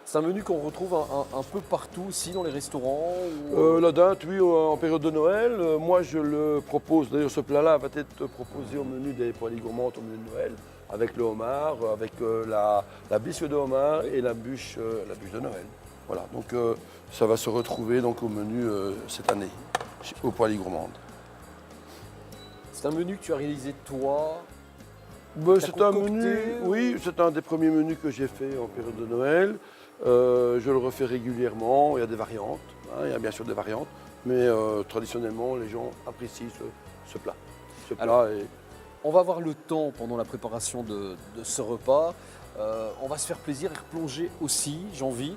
C'est un menu qu'on retrouve un peu partout aussi dans les restaurants ou... La dinde, oui, en période de Noël. Moi, je le propose. D'ailleurs, ce plat-là va être proposé au menu des poêlées gourmandes au menu de Noël, avec le homard, avec la bisque de homard et la bûche de Noël. Voilà, donc ça va se retrouver donc, au menu cette année, aux poêlées gourmandes. C'est un menu que tu as réalisé toi? C'est un menu, oui, c'est un des premiers menus que j'ai fait en période de Noël. Je le refais régulièrement, il y a des variantes, hein, il y a bien sûr des variantes, mais traditionnellement les gens apprécient ce plat. Alors, on va avoir le temps pendant la préparation de ce repas. On va se faire plaisir et replonger aussi, j'ai envie,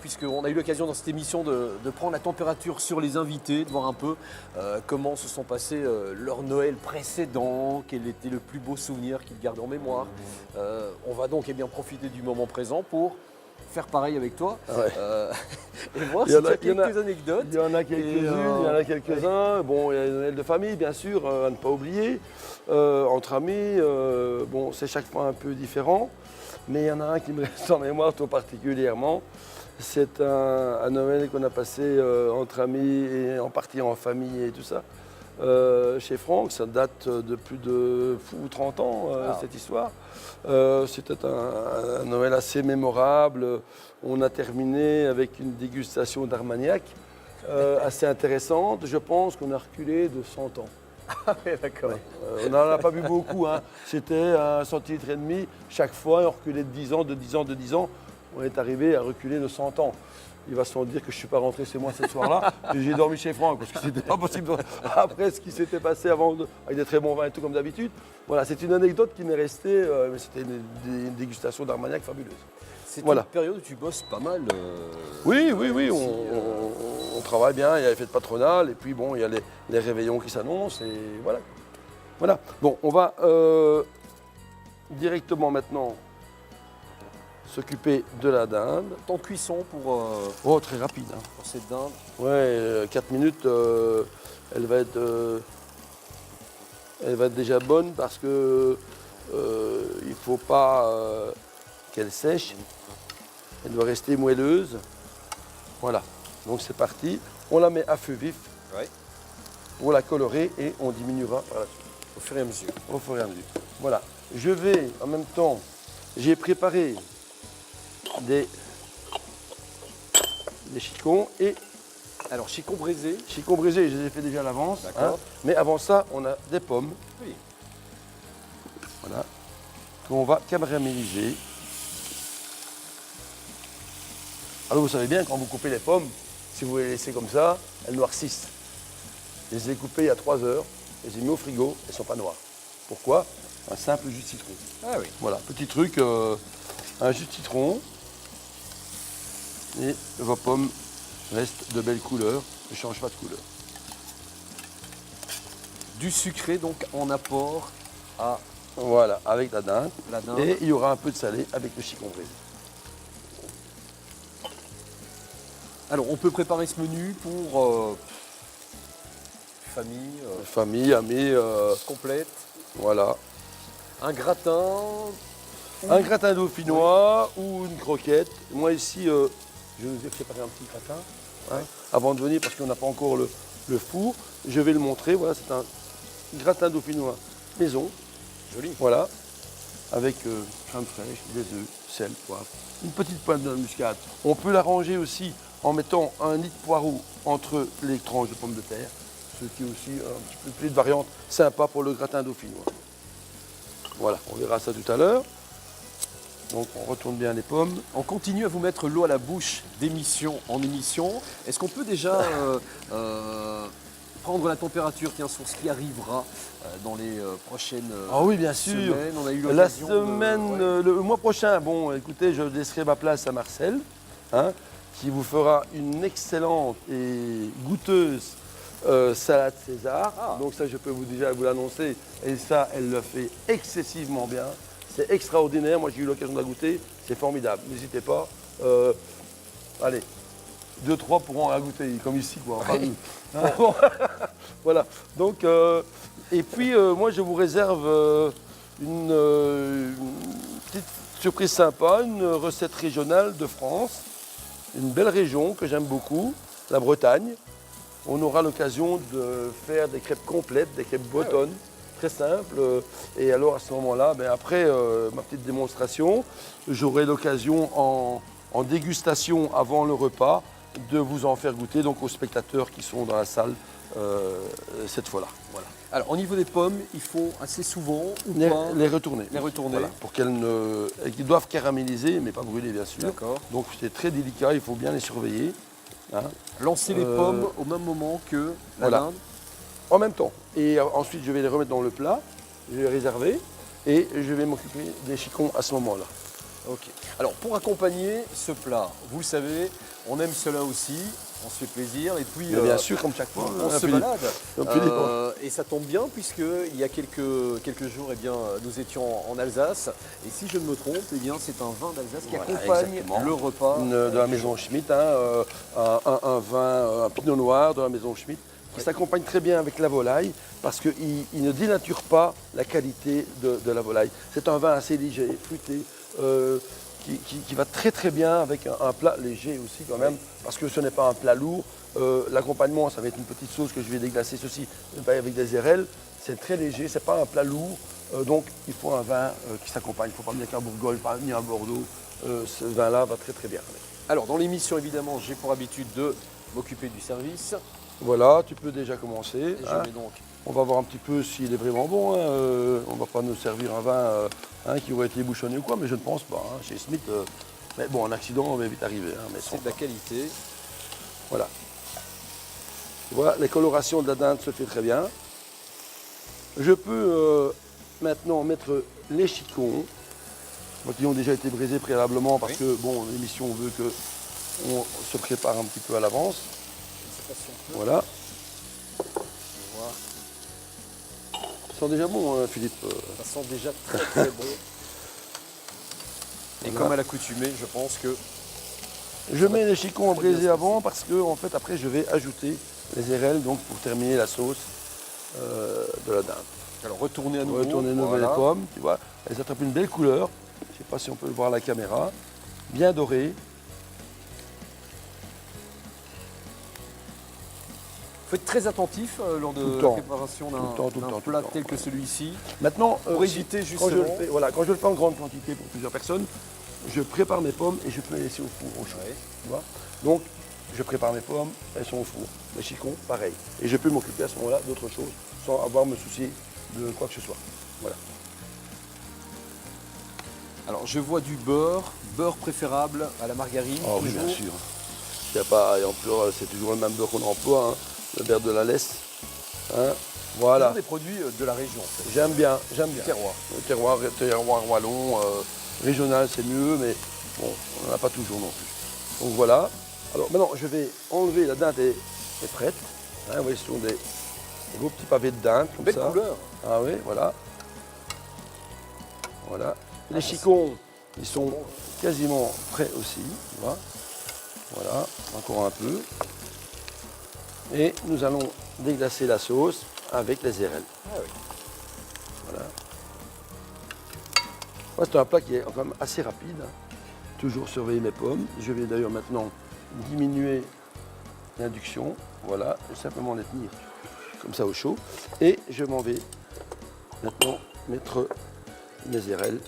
puisqu'on a eu l'occasion dans cette émission de prendre la température sur les invités, de voir un peu comment se sont passés leurs Noël précédents, quel était le plus beau souvenir qu'ils gardent en mémoire. On va donc profiter du moment présent pour faire pareil avec toi et voir si tu as quelques anecdotes. Il y en a quelques-unes, il y en a quelques-uns. Bon, il y a les Noël de famille, bien sûr, à ne pas oublier. Entre amis, bon, c'est chaque fois un peu différent. Mais il y en a un qui me reste en mémoire tout particulièrement. C'est un Noël qu'on a passé entre amis et en partie en famille et tout ça. Chez Franck, ça date de plus de 30 ans, cette histoire. C'était un Noël assez mémorable. On a terminé avec une dégustation d'Armagnac assez intéressante. Je pense qu'on a reculé de 100 ans. Ah oui, d'accord. On n'en a pas bu beaucoup. Hein. C'était 1,5 centilitre. Chaque fois, on reculait de 10 ans, de 10 ans, de 10 ans. On est arrivé à reculer de 100 ans. Il va sans dire que je ne suis pas rentré chez moi ce soir-là. J'ai dormi chez Franck parce que c'était pas possible. Après ce qui s'était passé avant, avec des très bons vins et tout comme d'habitude. Voilà, c'est une anecdote qui m'est restée, mais c'était une dégustation d'Armagnac fabuleuse. C'est une période où tu bosses pas mal. Oui, on travaille bien. Il y a les fêtes patronales et puis bon, il y a les réveillons qui s'annoncent et voilà. Voilà. Bon, on va directement maintenant s'occuper de la dinde. Temps de cuisson pour... Oh, très rapide. Hein. Pour cette dinde. Ouais, 4 minutes, elle va être déjà bonne parce que il ne faut pas qu'elle sèche. Elle doit rester moelleuse. Voilà, donc c'est parti. On la met à feu vif pour la colorer et on diminuera par la suite. Au fur et à mesure. Au fur et à mesure. Voilà, je vais en même temps, j'ai préparé des chicons et... Alors, chicons braisés. Chicons braisés, je les ai fait déjà à l'avance. D'accord. Mais avant ça, on a des pommes. Oui. Voilà. Qu'on va caraméliser. Alors vous savez bien, quand vous coupez les pommes, si vous les laissez comme ça, elles noircissent. Je les ai coupées il y a 3 heures, je les ai mis au frigo, elles ne sont pas noires. Pourquoi? Un simple jus de citron. Ah oui. Voilà, petit truc, un jus de citron. Et vos pommes restent de belles couleurs, ne changent pas de couleur. Du sucré donc en apport à... Voilà, avec la dinde. La dinde. Et il y aura un peu de salé avec le chicon braisé. Alors, on peut préparer ce menu pour famille famille, amis. complète. Voilà. Un gratin. Un gratin dauphinois ou une croquette. Moi ici, je vous ai préparé un petit gratin avant de venir parce qu'on n'a pas encore le four. Je vais le montrer. Voilà, c'est un gratin dauphinois maison. Joli. Voilà. Avec crème fraîche, des œufs, sel, poivre, une petite pointe de muscade. On peut l'arranger aussi en mettant un nid de poireau entre les tranches de pommes de terre, ce qui est aussi un petit peu plus de variante sympa pour le gratin dauphinois. Voilà, on verra ça tout à l'heure. Donc on retourne bien les pommes. On continue à vous mettre l'eau à la bouche d'émission en émission. Est-ce qu'on peut déjà prendre la température sur ce qui arrivera dans les prochaines Ah oui, bien sûr. semaines. On a eu La l'occasion semaine, de- le mois prochain, bon, écoutez, je laisserai ma place à Marcel, hein, qui vous fera une excellente et goûteuse salade César. Ah. Donc ça, je peux déjà vous l'annoncer. Et ça, elle le fait excessivement bien. C'est extraordinaire. Moi, j'ai eu l'occasion de la goûter. C'est formidable. N'hésitez pas. Allez, 2-3 pourront la goûter, comme ici, quoi. Enfin, nous. Hein, bon. Voilà. Donc, et puis, moi, je vous réserve une petite surprise sympa, une recette régionale de France, une belle région que j'aime beaucoup, la Bretagne. On aura l'occasion de faire des crêpes complètes, des crêpes bretonnes, très simples. Et alors, à ce moment-là, après ma petite démonstration, j'aurai l'occasion en dégustation avant le repas de vous en faire goûter donc aux spectateurs qui sont dans la salle cette fois-là. Voilà. Alors, au niveau des pommes, il faut assez souvent ou pas Les retourner. Les retourner. Voilà, pour qu'ils doivent caraméliser, mais pas brûler, bien sûr. D'accord. Donc, c'est très délicat, il faut bien les surveiller. Hein. Lancer les pommes au même moment que la voilà. dinde. En même temps. Et ensuite, je vais les remettre dans le plat, je vais les réserver et je vais m'occuper des chicons à ce moment-là. Ok. Alors, pour accompagner ce plat, vous le savez, on aime cela aussi. On se fait plaisir et puis Mais bien sûr, comme chaque fois, on se Philippe. balade. Comme Philippe, Et ça tombe bien puisqu'il y a quelques jours, nous étions en Alsace. Et si je ne me trompe, c'est un vin d'Alsace qui Voilà, accompagne exactement. le repas. De la maison Schmitt, un vin, un pinot noir de la maison Schmitt, qui s'accompagne très bien avec la volaille parce qu'il ne dénature pas la qualité de la volaille. C'est un vin assez léger, fruité, qui va très très bien avec un plat léger aussi quand même, parce que ce n'est pas un plat lourd. L'accompagnement, ça va être une petite sauce que je vais déglacer ceci avec des érelles. C'est très léger, c'est pas un plat lourd, donc il faut un vin qui s'accompagne. Il ne faut pas venir qu'un Bourgogne, pas ni un Bordeaux. Ce vin-là va très très bien. Alors, dans l'émission, évidemment, j'ai pour habitude de m'occuper du service. Voilà, tu peux déjà commencer. Et je mets donc. On va voir un petit peu s'il est vraiment bon. On ne va pas nous servir un vin qui aurait été bouchonné ou quoi, mais je ne pense pas. Hein. Chez Smith, mais bon, un accident va vite arriver. Hein, mais C'est de la qualité. Voilà. Tu vois, les colorations de la dinde se fait très bien. Je peux maintenant mettre les chicons, qui ont déjà été braisés préalablement parce que bon, l'émission veut qu'on se prépare un petit peu à l'avance. Voilà. Ça sent déjà bon, hein, Philippe. Ça sent déjà très très bon. Et comme à l'accoutumée, je pense que... Je mets les chicons braisés avant parce que en fait après je vais ajouter les érelles donc pour terminer la sauce de la dinde. Alors retourner à nouveau. Retourner voilà. les pommes, tu vois. Elles attrapent une belle couleur. Je ne sais pas si on peut le voir à la caméra. Bien doré. Il faut être très attentif lors de la préparation d'un plat tel que celui-ci. Maintenant, pour éviter justement... quand je le fais en grande quantité pour plusieurs personnes, je prépare mes pommes et je peux les laisser au four au chaud. Ouais. Tu vois. Donc, je prépare mes pommes, elles sont au four. Les chicons, pareil. Et je peux m'occuper à ce moment-là d'autre chose sans avoir à me soucier de quoi que ce soit. Voilà. Alors, je vois du beurre préférable à la margarine. Oh oui, toujours. bien sûr. Il y a pas, c'est toujours le même beurre qu'on emploie, hein, le beurre de la laisse. Hein. Voilà. Toujours des produits de la région. En fait. J'aime bien, j'aime bien. Terroir. Le terroir wallon, régional c'est mieux, mais bon, on n'en a pas toujours non plus. Donc voilà. Alors maintenant, je vais enlever, la dinde est prête. Hein, vous voyez, ce sont des beaux petits pavés de dinde, comme Belle ça. couleur. Ah oui, voilà. Voilà. Les chicons, ils sont quasiment prêts aussi. Tu vois. Voilà, encore un peu. Et nous allons déglacer la sauce avec les érelles. Ah oui. Voilà. Moi, c'est un plat qui est quand même assez rapide. Toujours surveiller mes pommes. Je vais d'ailleurs maintenant diminuer l'induction. Voilà, simplement les tenir comme ça au chaud. Et je m'en vais maintenant mettre mes érelles.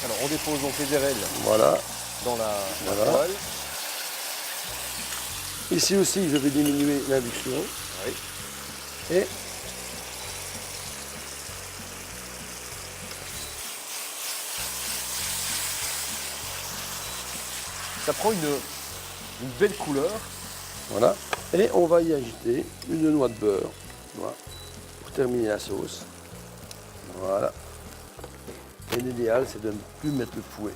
Alors, on dépose donc les érelles Voilà. dans la Voilà. poêle. Ici aussi, je vais diminuer l'induction. Oui. Et Ça prend une belle couleur. Voilà. Et on va y ajouter une noix de beurre. Voilà. Pour terminer la sauce. Voilà. Et l'idéal, c'est de ne plus mettre le fouet.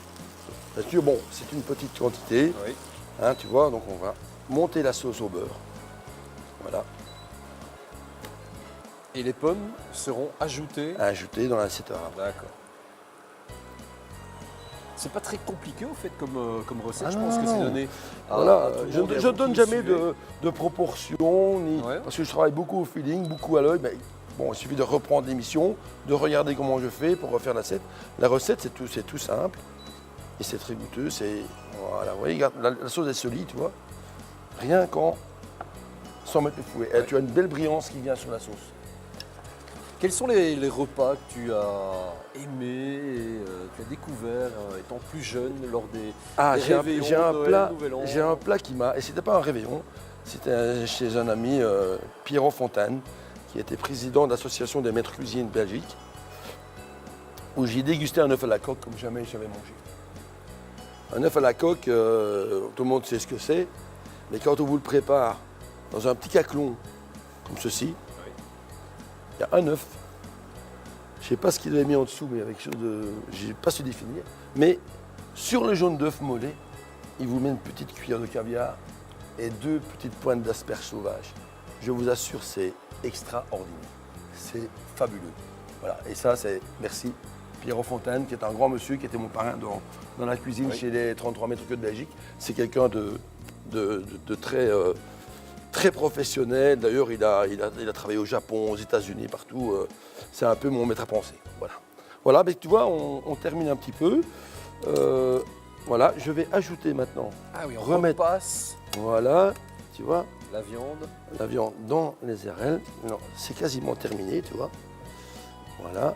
Bien sûr, bon, c'est une petite quantité. Oui. Hein, tu vois, donc on va monter la sauce au beurre. Voilà. Et les pommes seront ajoutées. Ajouter dans l'assiette. D'accord. C'est pas très compliqué au fait comme recette, Ah je non, pense que non. c'est donné. Voilà, tout le monde et à je vous donne qui me jamais suivez. de proportion, ni, Ouais. parce que je travaille beaucoup au feeling, beaucoup à l'œil. Mais bon, il suffit de reprendre l'émission, de regarder comment je fais pour refaire l'assiette. La recette, c'est tout simple et c'est très goûteux. Voilà, vous voyez, regarde, la sauce est solide, tu vois. Rien sans mettre le fouet. Et tu as une belle brillance qui vient sur la sauce. Quels sont les repas que tu as aimés, et, tu as découvert étant plus jeune lors des réveillons, Noël, j'ai un plat qui m'a. Et c'était pas un réveillon, c'était chez un ami, Pierrot Fontaine, qui était président de l'association des maîtres cuisines Belgique, où j'ai dégusté un œuf à la coque comme jamais j'avais mangé. Un œuf à la coque, tout le monde sait ce que c'est, mais quand on vous le prépare dans un petit caclon comme ceci, il y a un œuf. Je ne sais pas ce qu'il avait mis en dessous, mais avec quelque chose de. Je n'ai pas su définir. Mais sur le jaune d'œuf mollet, il vous met une petite cuillère de caviar et 2 petites pointes d'asperges sauvages. Je vous assure, c'est extraordinaire. C'est fabuleux. Voilà. Et ça, c'est merci Pierrot Fontaine, qui est un grand monsieur, qui était mon parrain dans la cuisine chez les 33 mètres que de Belgique. C'est quelqu'un de très. Très professionnel, d'ailleurs il a travaillé au Japon, aux États-Unis, partout. C'est un peu mon maître à penser. Voilà, mais tu vois, on termine un petit peu. Voilà, je vais ajouter maintenant. Ah oui, on repasse. Voilà, tu vois. La viande dans les RL. Non, c'est quasiment terminé, tu vois. Voilà.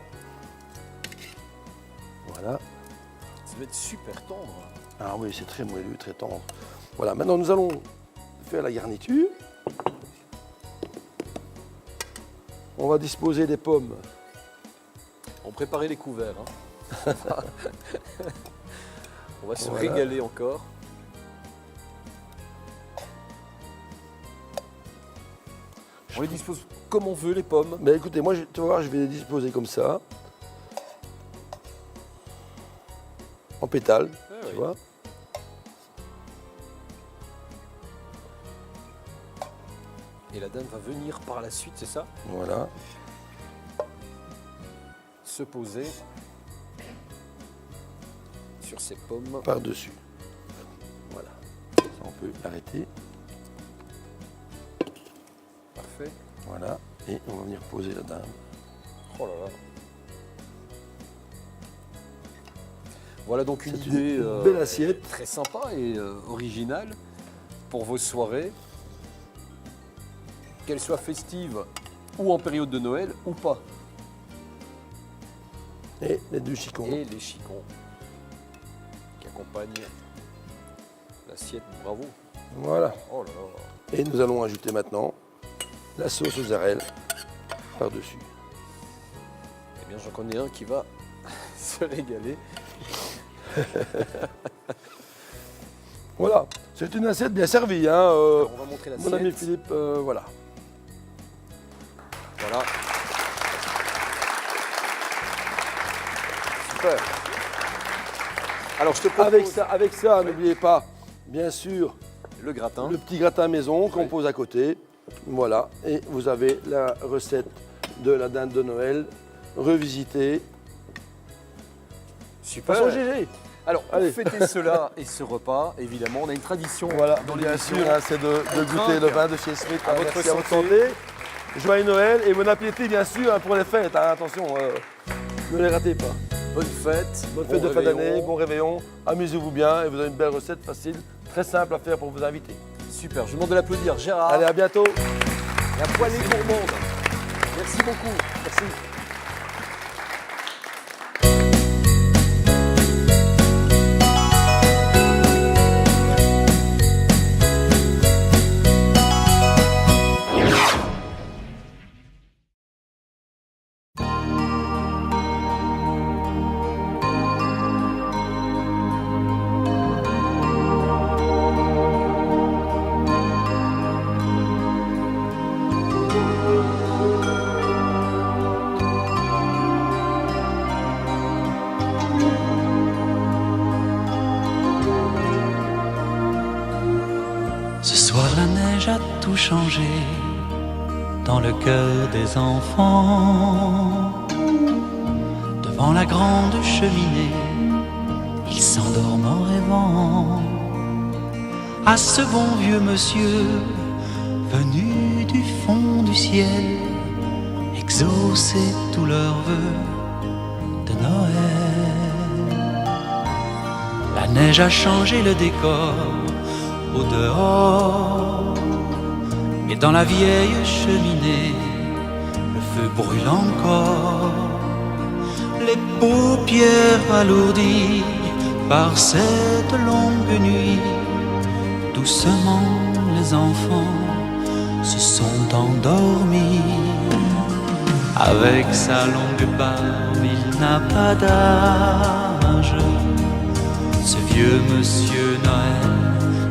Ça va être super tendre. Ah oui, c'est très moelleux, très tendre. Voilà, maintenant nous allons faire la garniture. On va disposer des pommes. On préparait les couverts. Hein. On va se régaler encore. On les dispose comme on veut, les pommes. Mais écoutez, moi, tu vas voir, je vais les disposer comme ça. En pétales, tu vois. Et la dame va venir par la suite, c'est ça? Voilà. Se poser sur ces pommes. Par-dessus. Voilà. Ça, on peut arrêter. Parfait. Voilà. Et on va venir poser la dame. Oh là là. Voilà donc une idée belle assiette. très sympa et originale pour vos soirées. Qu'elles soient festives ou en période de Noël ou pas. Et les 2 chicons. Et les chicons qui accompagnent l'assiette. Bravo. Voilà. Oh là là. Et nous allons ajouter maintenant la sauce aux arelles par-dessus. Eh bien, j'en connais un qui va se régaler. Voilà. C'est une assiette bien servie. Hein, Alors, on va montrer l'assiette. mon ami Philippe, voilà. Voilà. Super. Alors, je te propose Avec ça, n'oubliez pas, bien sûr, le gratin. le petit gratin maison qu'on pose à côté. Voilà. Et vous avez la recette de la dinde de Noël revisitée. Super. Façon GG. Alors, pour Allez. fêter cela et ce repas, évidemment, on a une tradition Voilà, dans bien l'émission. sûr, hein, c'est de goûter le vin de chez Smith. À votre Merci à votre santé. santé. Joyeux Noël et bon appétit, bien sûr, hein, pour les fêtes. Hein, attention, ne les ratez pas. Bonne fête. Bonne fête de fin d'année, bon réveillon. Amusez-vous bien et vous avez une belle recette facile, très simple à faire pour vos invités. Super, je vous demande de l'applaudir. Gérard, Allez, à bientôt. la poêlée gourmande. Merci beaucoup. Merci. neige a tout changé dans le cœur des enfants. Devant la grande cheminée, ils s'endorment en rêvant à ce bon vieux monsieur venu du fond du ciel exaucer tous leurs vœux de Noël. La neige a changé le décor au dehors, mais dans la vieille cheminée, le feu brûle encore. Les paupières alourdies par cette longue nuit, doucement les enfants se sont endormis. Avec sa longue barbe, il n'a pas d'âge, ce vieux monsieur Noël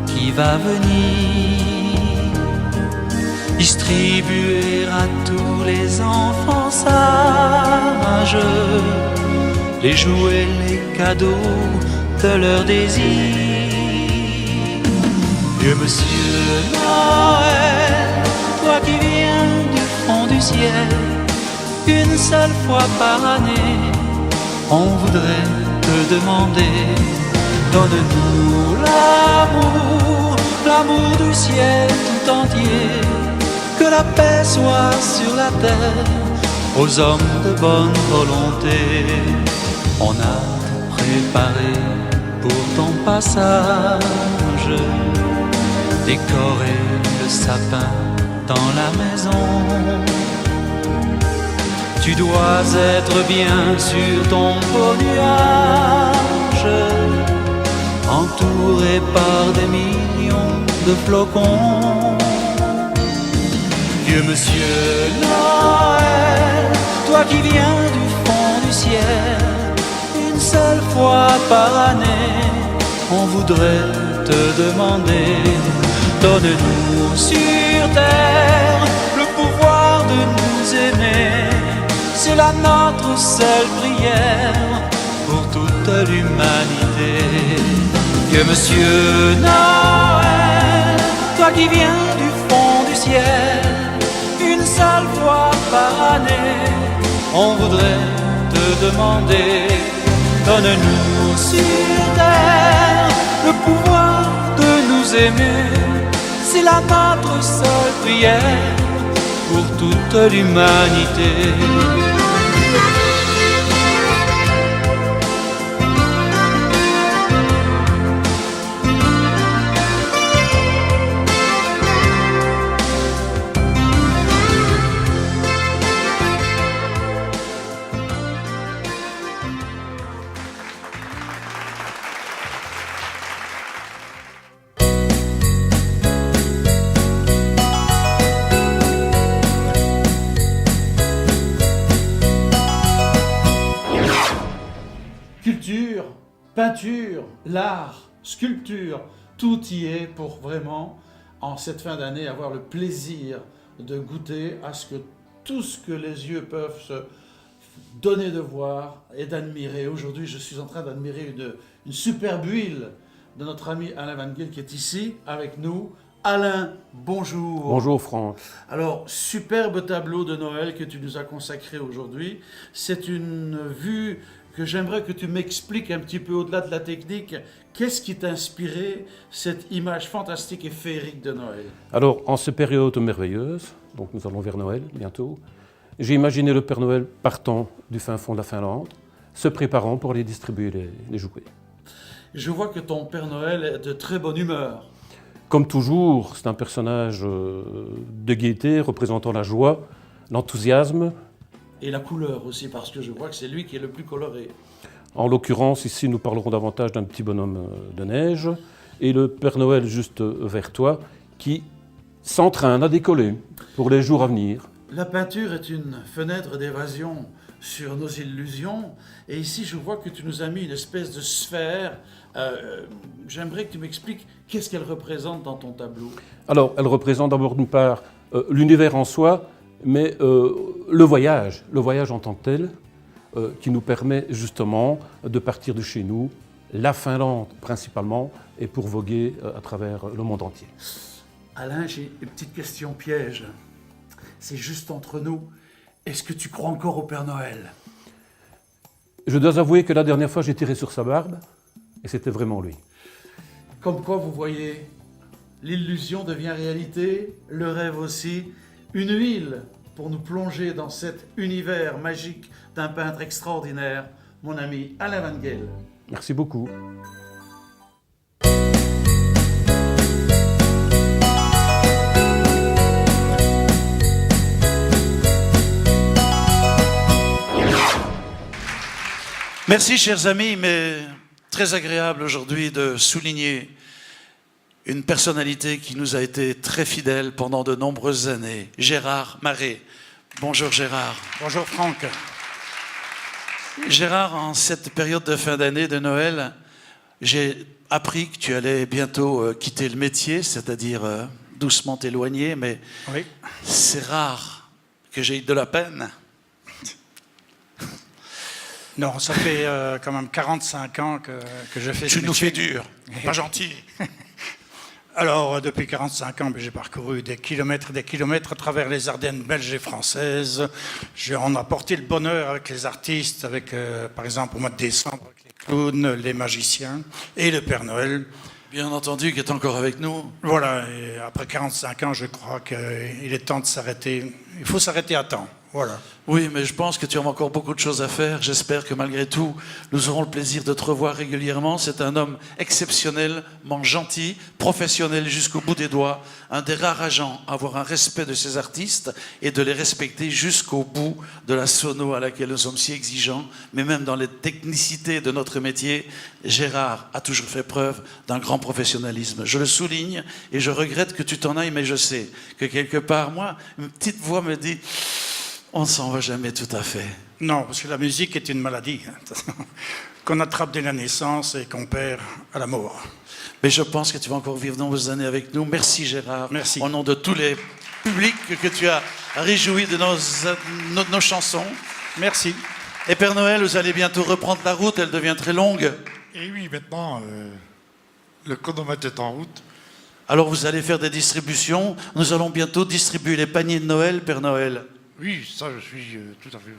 qui va venir distribuer à tous les enfants sages les jouets, les cadeaux de leur désir. Vieux monsieur Noël, toi qui viens du fond du ciel, une seule fois par année, on voudrait te demander, donne-nous l'amour, l'amour du ciel tout entier, que la paix soit sur la terre, aux hommes de bonne volonté. On a préparé pour ton passage, décorer le sapin dans la maison. Tu dois être bien sur ton beau nuage, entouré par des millions de flocons. Vieux monsieur Noël, toi qui viens du fond du ciel, une seule fois par année, on voudrait te demander, donne-nous sur terre le pouvoir de nous aimer. C'est là notre seule prière pour toute l'humanité. Vieux monsieur Noël, toi qui viens du fond du ciel, une seule fois par année, on voudrait te demander, donne-nous sur terre le pouvoir de nous aimer. C'est là notre seule prière pour toute l'humanité. Culture, peinture, l'art, sculpture, tout y est pour vraiment, en cette fin d'année, avoir le plaisir de goûter à ce que tout ce que les yeux peuvent se donner de voir et d'admirer. Aujourd'hui, je suis en train d'admirer une superbe huile de notre ami Alain Van Geel qui est ici avec nous. Alain, bonjour. Bonjour Franck. Alors, superbe tableau de Noël que tu nous as consacré aujourd'hui. C'est une vue que j'aimerais que tu m'expliques un petit peu au-delà de la technique. Qu'est-ce qui t'a inspiré cette image fantastique et féerique de Noël? Alors, en cette période merveilleuse, donc nous allons vers Noël bientôt, j'ai imaginé le Père Noël partant du fin fond de la Finlande, se préparant pour aller distribuer les jouets. Je vois que ton Père Noël est de très bonne humeur. Comme toujours, c'est un personnage de gaieté, représentant la joie, l'enthousiasme. Et la couleur aussi, parce que je vois que c'est lui qui est le plus coloré. En l'occurrence, ici, nous parlerons davantage d'un petit bonhomme de neige, et le Père Noël juste vers toi, qui s'entraîne à décoller pour les jours à venir. La peinture est une fenêtre d'évasion sur nos illusions, et ici, je vois que tu nous as mis une espèce de sphère. J'aimerais que tu m'expliques qu'est-ce qu'elle représente dans ton tableau. Alors, elle représente d'abord d'une part l'univers en soi, mais le voyage en tant que tel, qui nous permet justement de partir de chez nous, la Finlande principalement, et pour voguer à travers le monde entier. Alain, j'ai une petite question piège. C'est juste entre nous. Est-ce que tu crois encore au Père Noël? Je dois avouer que la dernière fois, j'ai tiré sur sa barbe, et c'était vraiment lui. Comme quoi, vous voyez, l'illusion devient réalité, le rêve aussi. Une huile pour nous plonger dans cet univers magique d'un peintre extraordinaire, mon ami Alain Van Geel. Merci beaucoup. Merci, chers amis, mais très agréable aujourd'hui de souligner une personnalité qui nous a été très fidèle pendant de nombreuses années, Gérard Marais. Bonjour Gérard. Bonjour Franck. Gérard, en cette période de fin d'année de Noël, j'ai appris que tu allais bientôt quitter le métier, c'est-à-dire doucement t'éloigner, mais oui. C'est rare que j'ai eu de la peine. Non, ça fait quand même 45 ans que je fais ce métier. Tu nous fais dur, pas gentil. Alors, depuis 45 ans, j'ai parcouru des kilomètres à travers les Ardennes belges et françaises. On a porté le bonheur avec les artistes, avec, par exemple, au mois de décembre, avec les clowns, les magiciens et le Père Noël. Bien entendu, qui est encore avec nous. Voilà, et après 45 ans, je crois qu'il est temps de s'arrêter. Il faut s'arrêter à temps, voilà. Oui, mais je pense que tu as encore beaucoup de choses à faire. J'espère que malgré tout, nous aurons le plaisir de te revoir régulièrement. C'est un homme exceptionnellement gentil, professionnel jusqu'au bout des doigts, un des rares agents à avoir un respect de ses artistes et de les respecter jusqu'au bout de la sono à laquelle nous sommes si exigeants. Mais même dans les technicités de notre métier, Gérard a toujours fait preuve d'un grand professionnalisme. Je le souligne et je regrette que tu t'en ailles, mais je sais que quelque part, moi, une petite voix me dit... On ne s'en va jamais tout à fait. Non, parce que la musique est une maladie qu'on attrape dès la naissance et qu'on perd à la mort. Mais je pense que tu vas encore vivre de nombreuses années avec nous. Merci Gérard. Merci. Au nom de tous les publics que tu as réjouis de nos chansons. Merci. Et Père Noël, vous allez bientôt reprendre la route, elle devient très longue. Et oui, maintenant, le chronomètre est en route. Alors vous allez faire des distributions. Nous allons bientôt distribuer les paniers de Noël, Père Noël. Oui, ça, je suis tout à fait...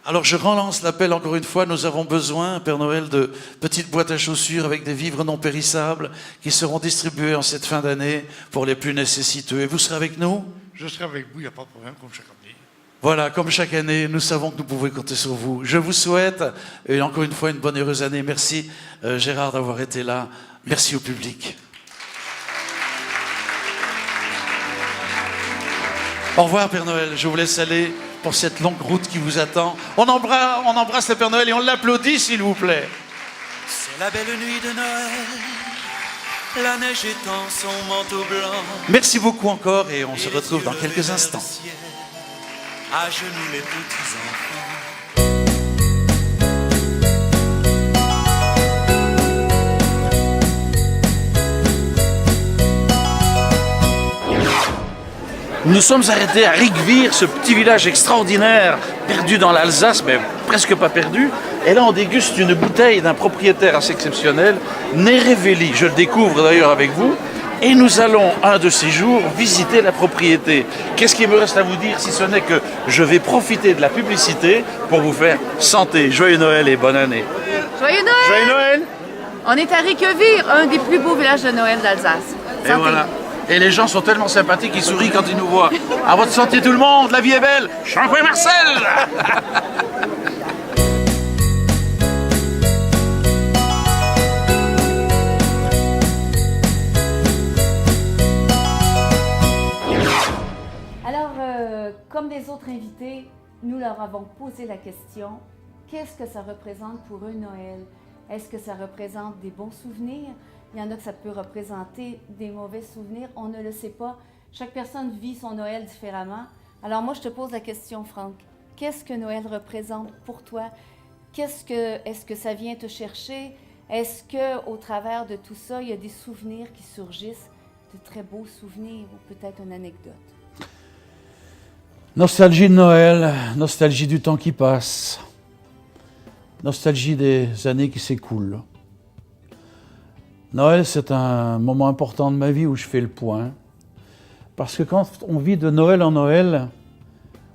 Alors je relance l'appel encore une fois. Nous avons besoin, Père Noël, de petites boîtes à chaussures avec des vivres non périssables qui seront distribués en cette fin d'année pour les plus nécessiteux. Et vous serez avec nous? Je serai avec vous, il n'y a pas de problème, comme chaque année. Voilà, comme chaque année, nous savons que nous pouvons compter sur vous. Je vous souhaite, et encore une fois, une bonne et heureuse année. Merci Gérard d'avoir été là. Merci au public. Au revoir Père Noël, je vous laisse aller pour cette longue route qui vous attend. On embrasse le Père Noël et on l'applaudit s'il vous plaît. C'est la belle nuit de Noël, la neige étend son manteau blanc. Merci beaucoup encore et on se retrouve dans quelques instants. À genoux les petits enfants. Nous sommes arrêtés à Rigvir, ce petit village extraordinaire, perdu dans l'Alsace, mais presque pas perdu. Et là, on déguste une bouteille d'un propriétaire assez exceptionnel, Nerevelli. Je le découvre d'ailleurs avec vous. Et nous allons, un de ces jours, visiter la propriété. Qu'est-ce qu'il me reste à vous dire, si ce n'est que je vais profiter de la publicité pour vous faire santé. Joyeux Noël et bonne année. Joyeux Noël! Joyeux Noël! On est à Rigvir, un des plus beaux villages de Noël d'Alsace. Et voilà. Et les gens sont tellement sympathiques, ils sourient quand ils nous voient. À votre santé tout le monde, la vie est belle. Champagne Marcel. Alors, comme les autres invités, nous leur avons posé la question, qu'est-ce que ça représente pour eux Noël? Est-ce que ça représente des bons souvenirs? Il y en a que ça peut représenter des mauvais souvenirs, on ne le sait pas. Chaque personne vit son Noël différemment. Alors moi, je te pose la question, Franck. Qu'est-ce que Noël représente pour toi? Est-ce que ça vient te chercher? Est-ce qu'au travers de tout ça, il y a des souvenirs qui surgissent, de très beaux souvenirs ou peut-être une anecdote? Nostalgie de Noël, nostalgie du temps qui passe, nostalgie des années qui s'écoulent. Noël, c'est un moment important de ma vie où je fais le point Parce que quand on vit de Noël en Noël,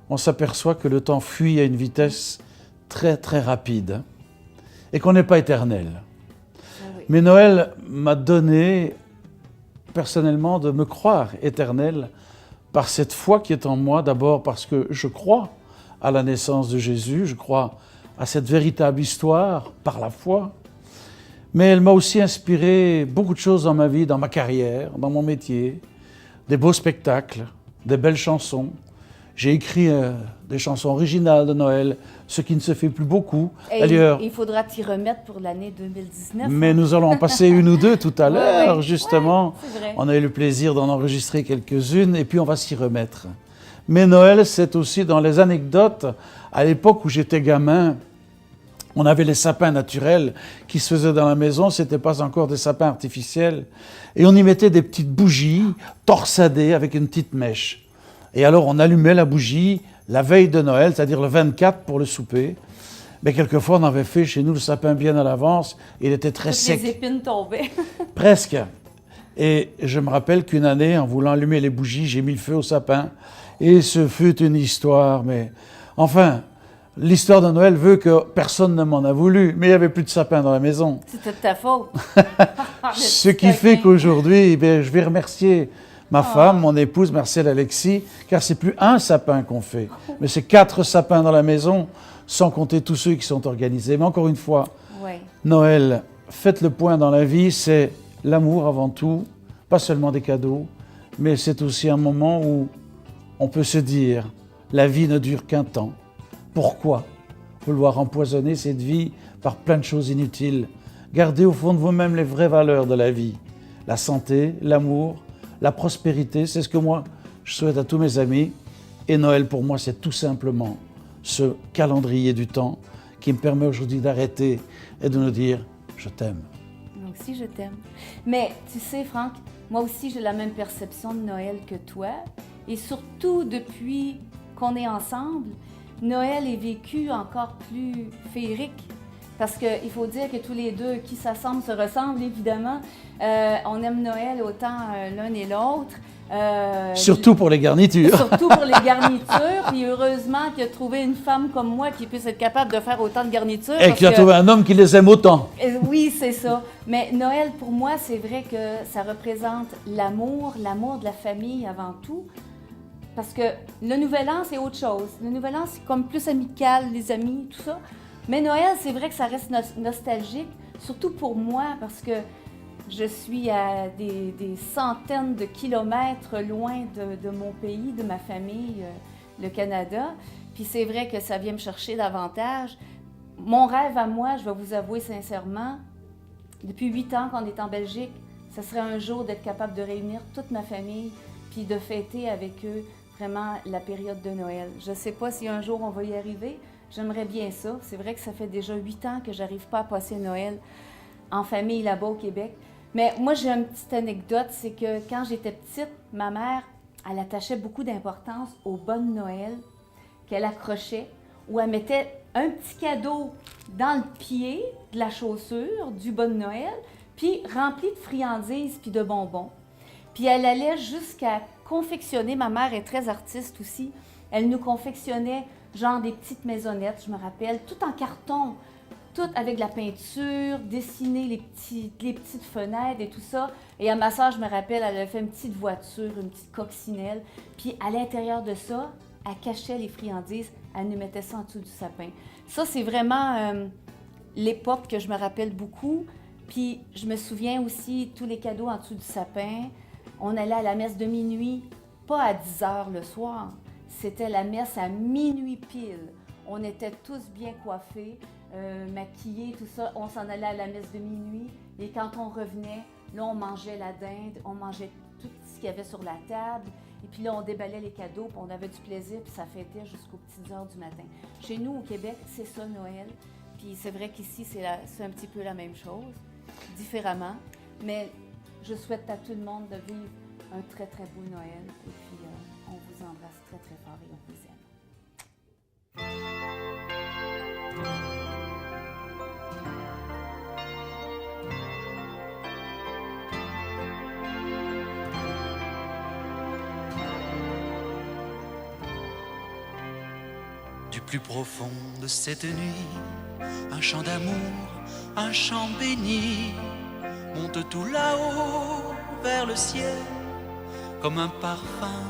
on s'aperçoit que le temps fuit à une vitesse très très rapide et qu'on n'est pas éternel. Mais Noël m'a donné personnellement de me croire éternel par cette foi qui est en moi, d'abord parce que je crois à la naissance de Jésus, je crois à cette véritable histoire par la foi, mais elle m'a aussi inspiré beaucoup de choses dans ma vie, dans ma carrière, dans mon métier, des beaux spectacles, des belles chansons. J'ai écrit des chansons originales de Noël, ce qui ne se fait plus beaucoup. Et D'ailleurs, il faudra t'y remettre pour l'année 2019. mais nous allons en passer une ou deux tout à l'heure, justement. c'est vrai. On a eu le plaisir d'en enregistrer quelques-unes et puis on va s'y remettre. Mais Noël, c'est aussi dans les anecdotes. À l'époque où j'étais gamin, on avait les sapins naturels qui se faisaient dans la maison, ce n'était pas encore des sapins artificiels. Et on y mettait des petites bougies torsadées avec une petite mèche. Et alors on allumait la bougie la veille de Noël, c'est-à-dire le 24 pour le souper. Mais quelquefois on avait fait chez nous le sapin bien à l'avance, il était très sec. Les épines tombaient. Presque. Et je me rappelle qu'une année, en voulant allumer les bougies, j'ai mis le feu au sapin. Et ce fut une histoire, mais enfin, l'histoire de Noël veut que personne ne m'en a voulu, mais il n'y avait plus de sapin dans la maison. C'était de ta faute. Ce qui fait qu'aujourd'hui, je vais remercier ma femme, mon épouse, Marcel Alexis, car c'est plus un sapin qu'on fait, mais c'est 4 sapins dans la maison, sans compter tous ceux qui sont organisés. Mais encore une fois, Noël, faites le point dans la vie, c'est l'amour avant tout, pas seulement des cadeaux, mais c'est aussi un moment où on peut se dire, la vie ne dure qu'un temps. Pourquoi vouloir empoisonner cette vie par plein de choses inutiles? Gardez au fond de vous-même les vraies valeurs de la vie. La santé, l'amour, la prospérité, c'est ce que moi je souhaite à tous mes amis. Et Noël pour moi, c'est tout simplement ce calendrier du temps qui me permet aujourd'hui d'arrêter et de nous dire « je t'aime ». Moi aussi, je t'aime. Mais tu sais, Franck, moi aussi, j'ai la même perception de Noël que toi. Et surtout, depuis qu'on est ensemble, Noël est vécu encore plus féerique. Parce qu'il faut dire que tous les deux, qui s'assemblent, se ressemblent, évidemment. On aime Noël autant l'un et l'autre. Surtout pour les garnitures. Surtout pour les garnitures. Puis heureusement qu'il a trouvé une femme comme moi qui puisse être capable de faire autant de garnitures. Et qu'il a trouvé un homme qui les aime autant. Oui, c'est ça. Mais Noël, pour moi, c'est vrai que ça représente l'amour de la famille avant tout. Parce que le Nouvel An, c'est autre chose. Le Nouvel An, c'est comme plus amical, les amis, tout ça. Mais Noël, c'est vrai que ça reste nostalgique, surtout pour moi, parce que je suis à des centaines de kilomètres loin de mon pays, de ma famille, le Canada. Puis c'est vrai que ça vient me chercher davantage. Mon rêve à moi, je vais vous avouer sincèrement, depuis 8 ans qu'on est en Belgique, ce serait un jour d'être capable de réunir toute ma famille, puis de fêter avec eux vraiment la période de Noël. Je ne sais pas si un jour on va y arriver. J'aimerais bien ça. C'est vrai que ça fait déjà 8 ans que j'arrive pas à passer Noël en famille là-bas au Québec. Mais moi, j'ai une petite anecdote, c'est que quand j'étais petite, ma mère, elle attachait beaucoup d'importance aux bonnes Noël qu'elle accrochait, où elle mettait un petit cadeau dans le pied de la chaussure du Bonne Noël, puis rempli de friandises puis de bonbons. Puis elle allait jusqu'à confectionner, ma mère est très artiste aussi, elle nous confectionnait genre des petites maisonnettes, je me rappelle, tout en carton, tout avec de la peinture, dessiner les petites fenêtres et tout ça. Et à ma soeur, je me rappelle, elle avait fait une petite voiture, une petite coccinelle. Puis à l'intérieur de ça, elle cachait les friandises, elle nous mettait ça en dessous du sapin. Ça, c'est vraiment l'époque que je me rappelle beaucoup. Puis je me souviens aussi tous les cadeaux en dessous du sapin. On allait à la messe de minuit, pas à 10 heures le soir. C'était la messe à minuit pile. On était tous bien coiffés, maquillés, tout ça. On s'en allait à la messe de minuit. Et quand on revenait, là, on mangeait la dinde, on mangeait tout ce qu'il y avait sur la table. Et puis là, on déballait les cadeaux, puis on avait du plaisir, puis ça fêtait jusqu'aux petites heures du matin. Chez nous, au Québec, c'est ça, Noël. Puis c'est vrai qu'ici, c'est un petit peu la même chose, différemment. Mais je souhaite à tout le monde de vivre un très, très beau Noël. Et puis, on vous embrasse très, très fort et on vous aime. plus profond de cette nuit, un chant d'amour, un chant béni, monte tout là-haut vers le ciel, comme un parfum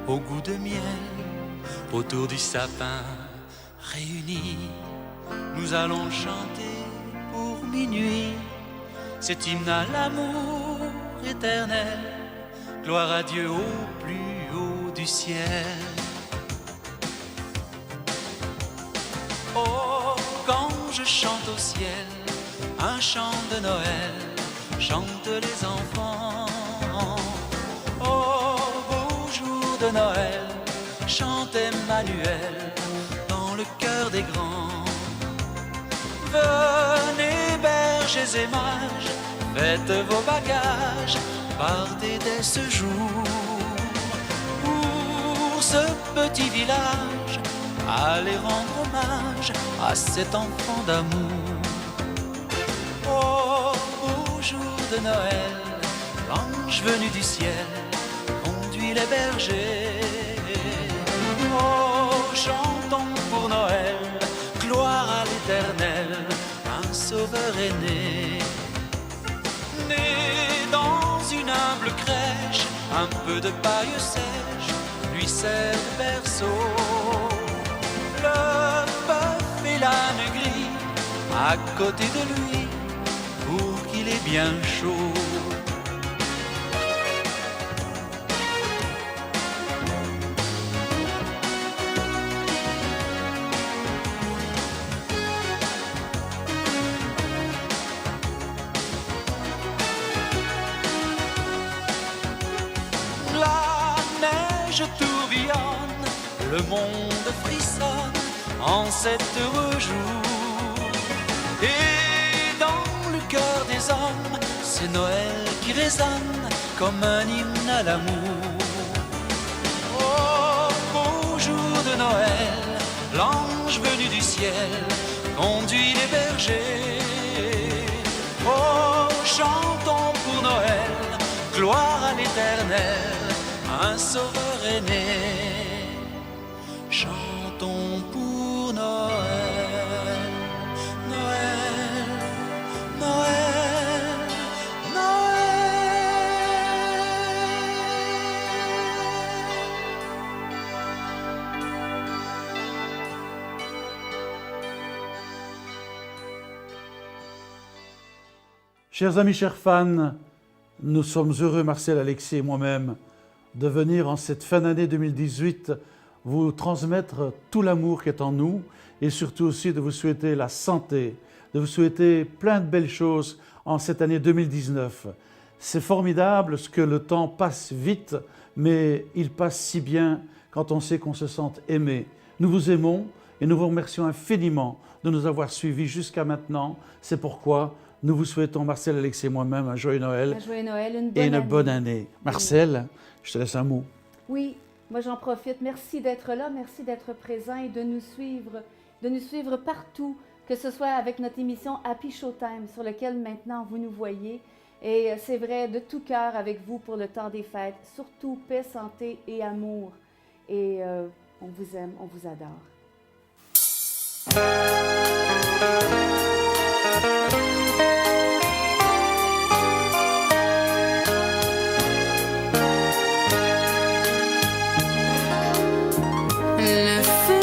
au goût de miel, autour du sapin réunis. Nous allons chanter pour minuit cet hymne à l'amour éternel. Gloire à Dieu au plus haut du ciel. Oh, quand je chante au ciel un chant de Noël, chantent les enfants. Oh, beau jour de Noël, chante Emmanuel dans le cœur des grands. Venez bergers et mages, faites vos bagages, partez dès ce jour. Pour ce petit village, allez rendre hommage à cet enfant d'amour. Oh, beau jour de Noël, l'ange venu du ciel conduit les bergers. Oh, chantons pour Noël, gloire à l'Éternel, un sauveur est né. Né dans une humble crèche, un peu de paille sèche lui sert de berceau. Le bœuf et l'âne gris à côté de lui pour qu'il ait bien chaud. Tourbillonne, le monde frissonne en cet heureux jour. Et dans le cœur des hommes, c'est Noël qui résonne comme un hymne à l'amour. Oh, beau jour de Noël, l'ange venu du ciel conduit les bergers. Oh, chantons pour Noël, gloire à l'Éternel, un sauveur est né. Chantons pour Noël, Noël, Noël, Noël. Chers amis, chers fans, nous sommes heureux, Marcel, Alexis et moi-même, de venir en cette fin d'année 2018 vous transmettre tout l'amour qui est en nous et surtout aussi de vous souhaiter la santé, de vous souhaiter plein de belles choses en cette année 2019. C'est formidable ce que le temps passe vite, mais il passe si bien quand on sait qu'on se sent aimé. Nous vous aimons et nous vous remercions infiniment de nous avoir suivis jusqu'à maintenant. C'est pourquoi nous vous souhaitons, Marcel, Alexis et moi-même, un joyeux Noël, et une bonne année. Marcel, je te laisse un mot. Oui, moi j'en profite. Merci d'être là, merci d'être présent et de nous suivre partout, que ce soit avec notre émission Happy Showtime, sur laquelle maintenant vous nous voyez. Et c'est vrai, de tout cœur avec vous pour le temps des fêtes, surtout paix, santé et amour. Et on vous aime, on vous adore. Le feu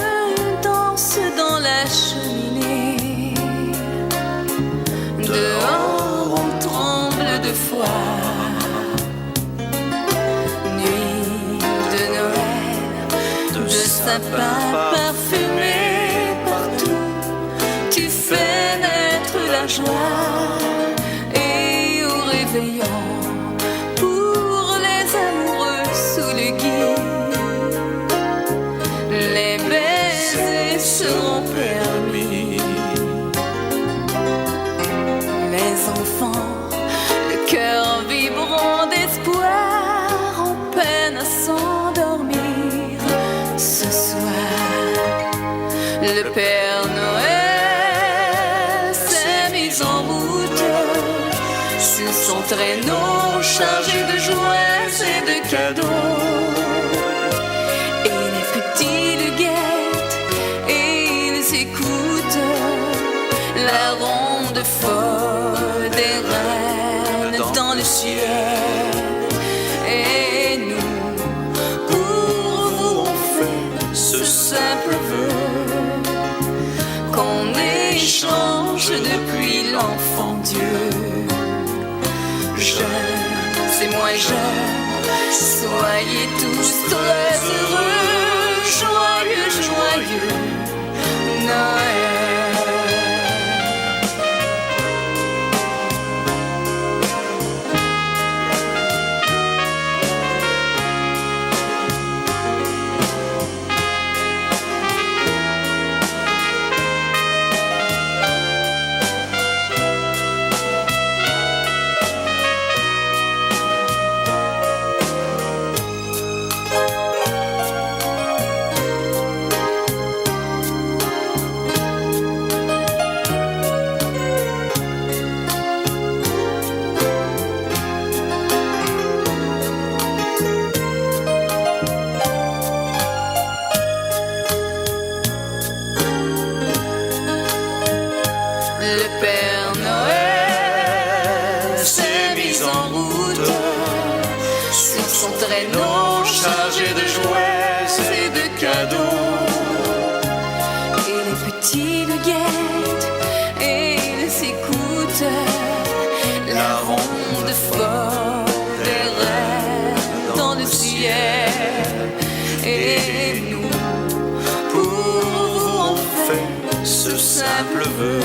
danse dans la cheminée. Dehors on tremble de froid. Nuit de Noël, de sapins parfumés partout. Tu fais naître la joie. Et au réveillon, pour les amoureux sous le gui, les baisers seront permis. Les enfants, le cœur vibrant d'espoir, en peine à s'endormir. Ce soir, le Père Noël s'est mis en route sur son traîneau chargé de jouets et de cadeaux. Et les petits le guettent et ciel. Et nous, pour vous, on fait ce simple vœu qu'on échange depuis l'enfant Dieu. Jeune, c'est moi jeune, soyez tous très heureux, joyeux, joyeux Noël. Le Père Noël s'est mis en route sur son traîneau chargé de jouets et de cadeaux. Et les petits le guettent et les écoutent, la ronde fort des rêves dans le ciel. Et nous, pour vous, on fait ce simple vœu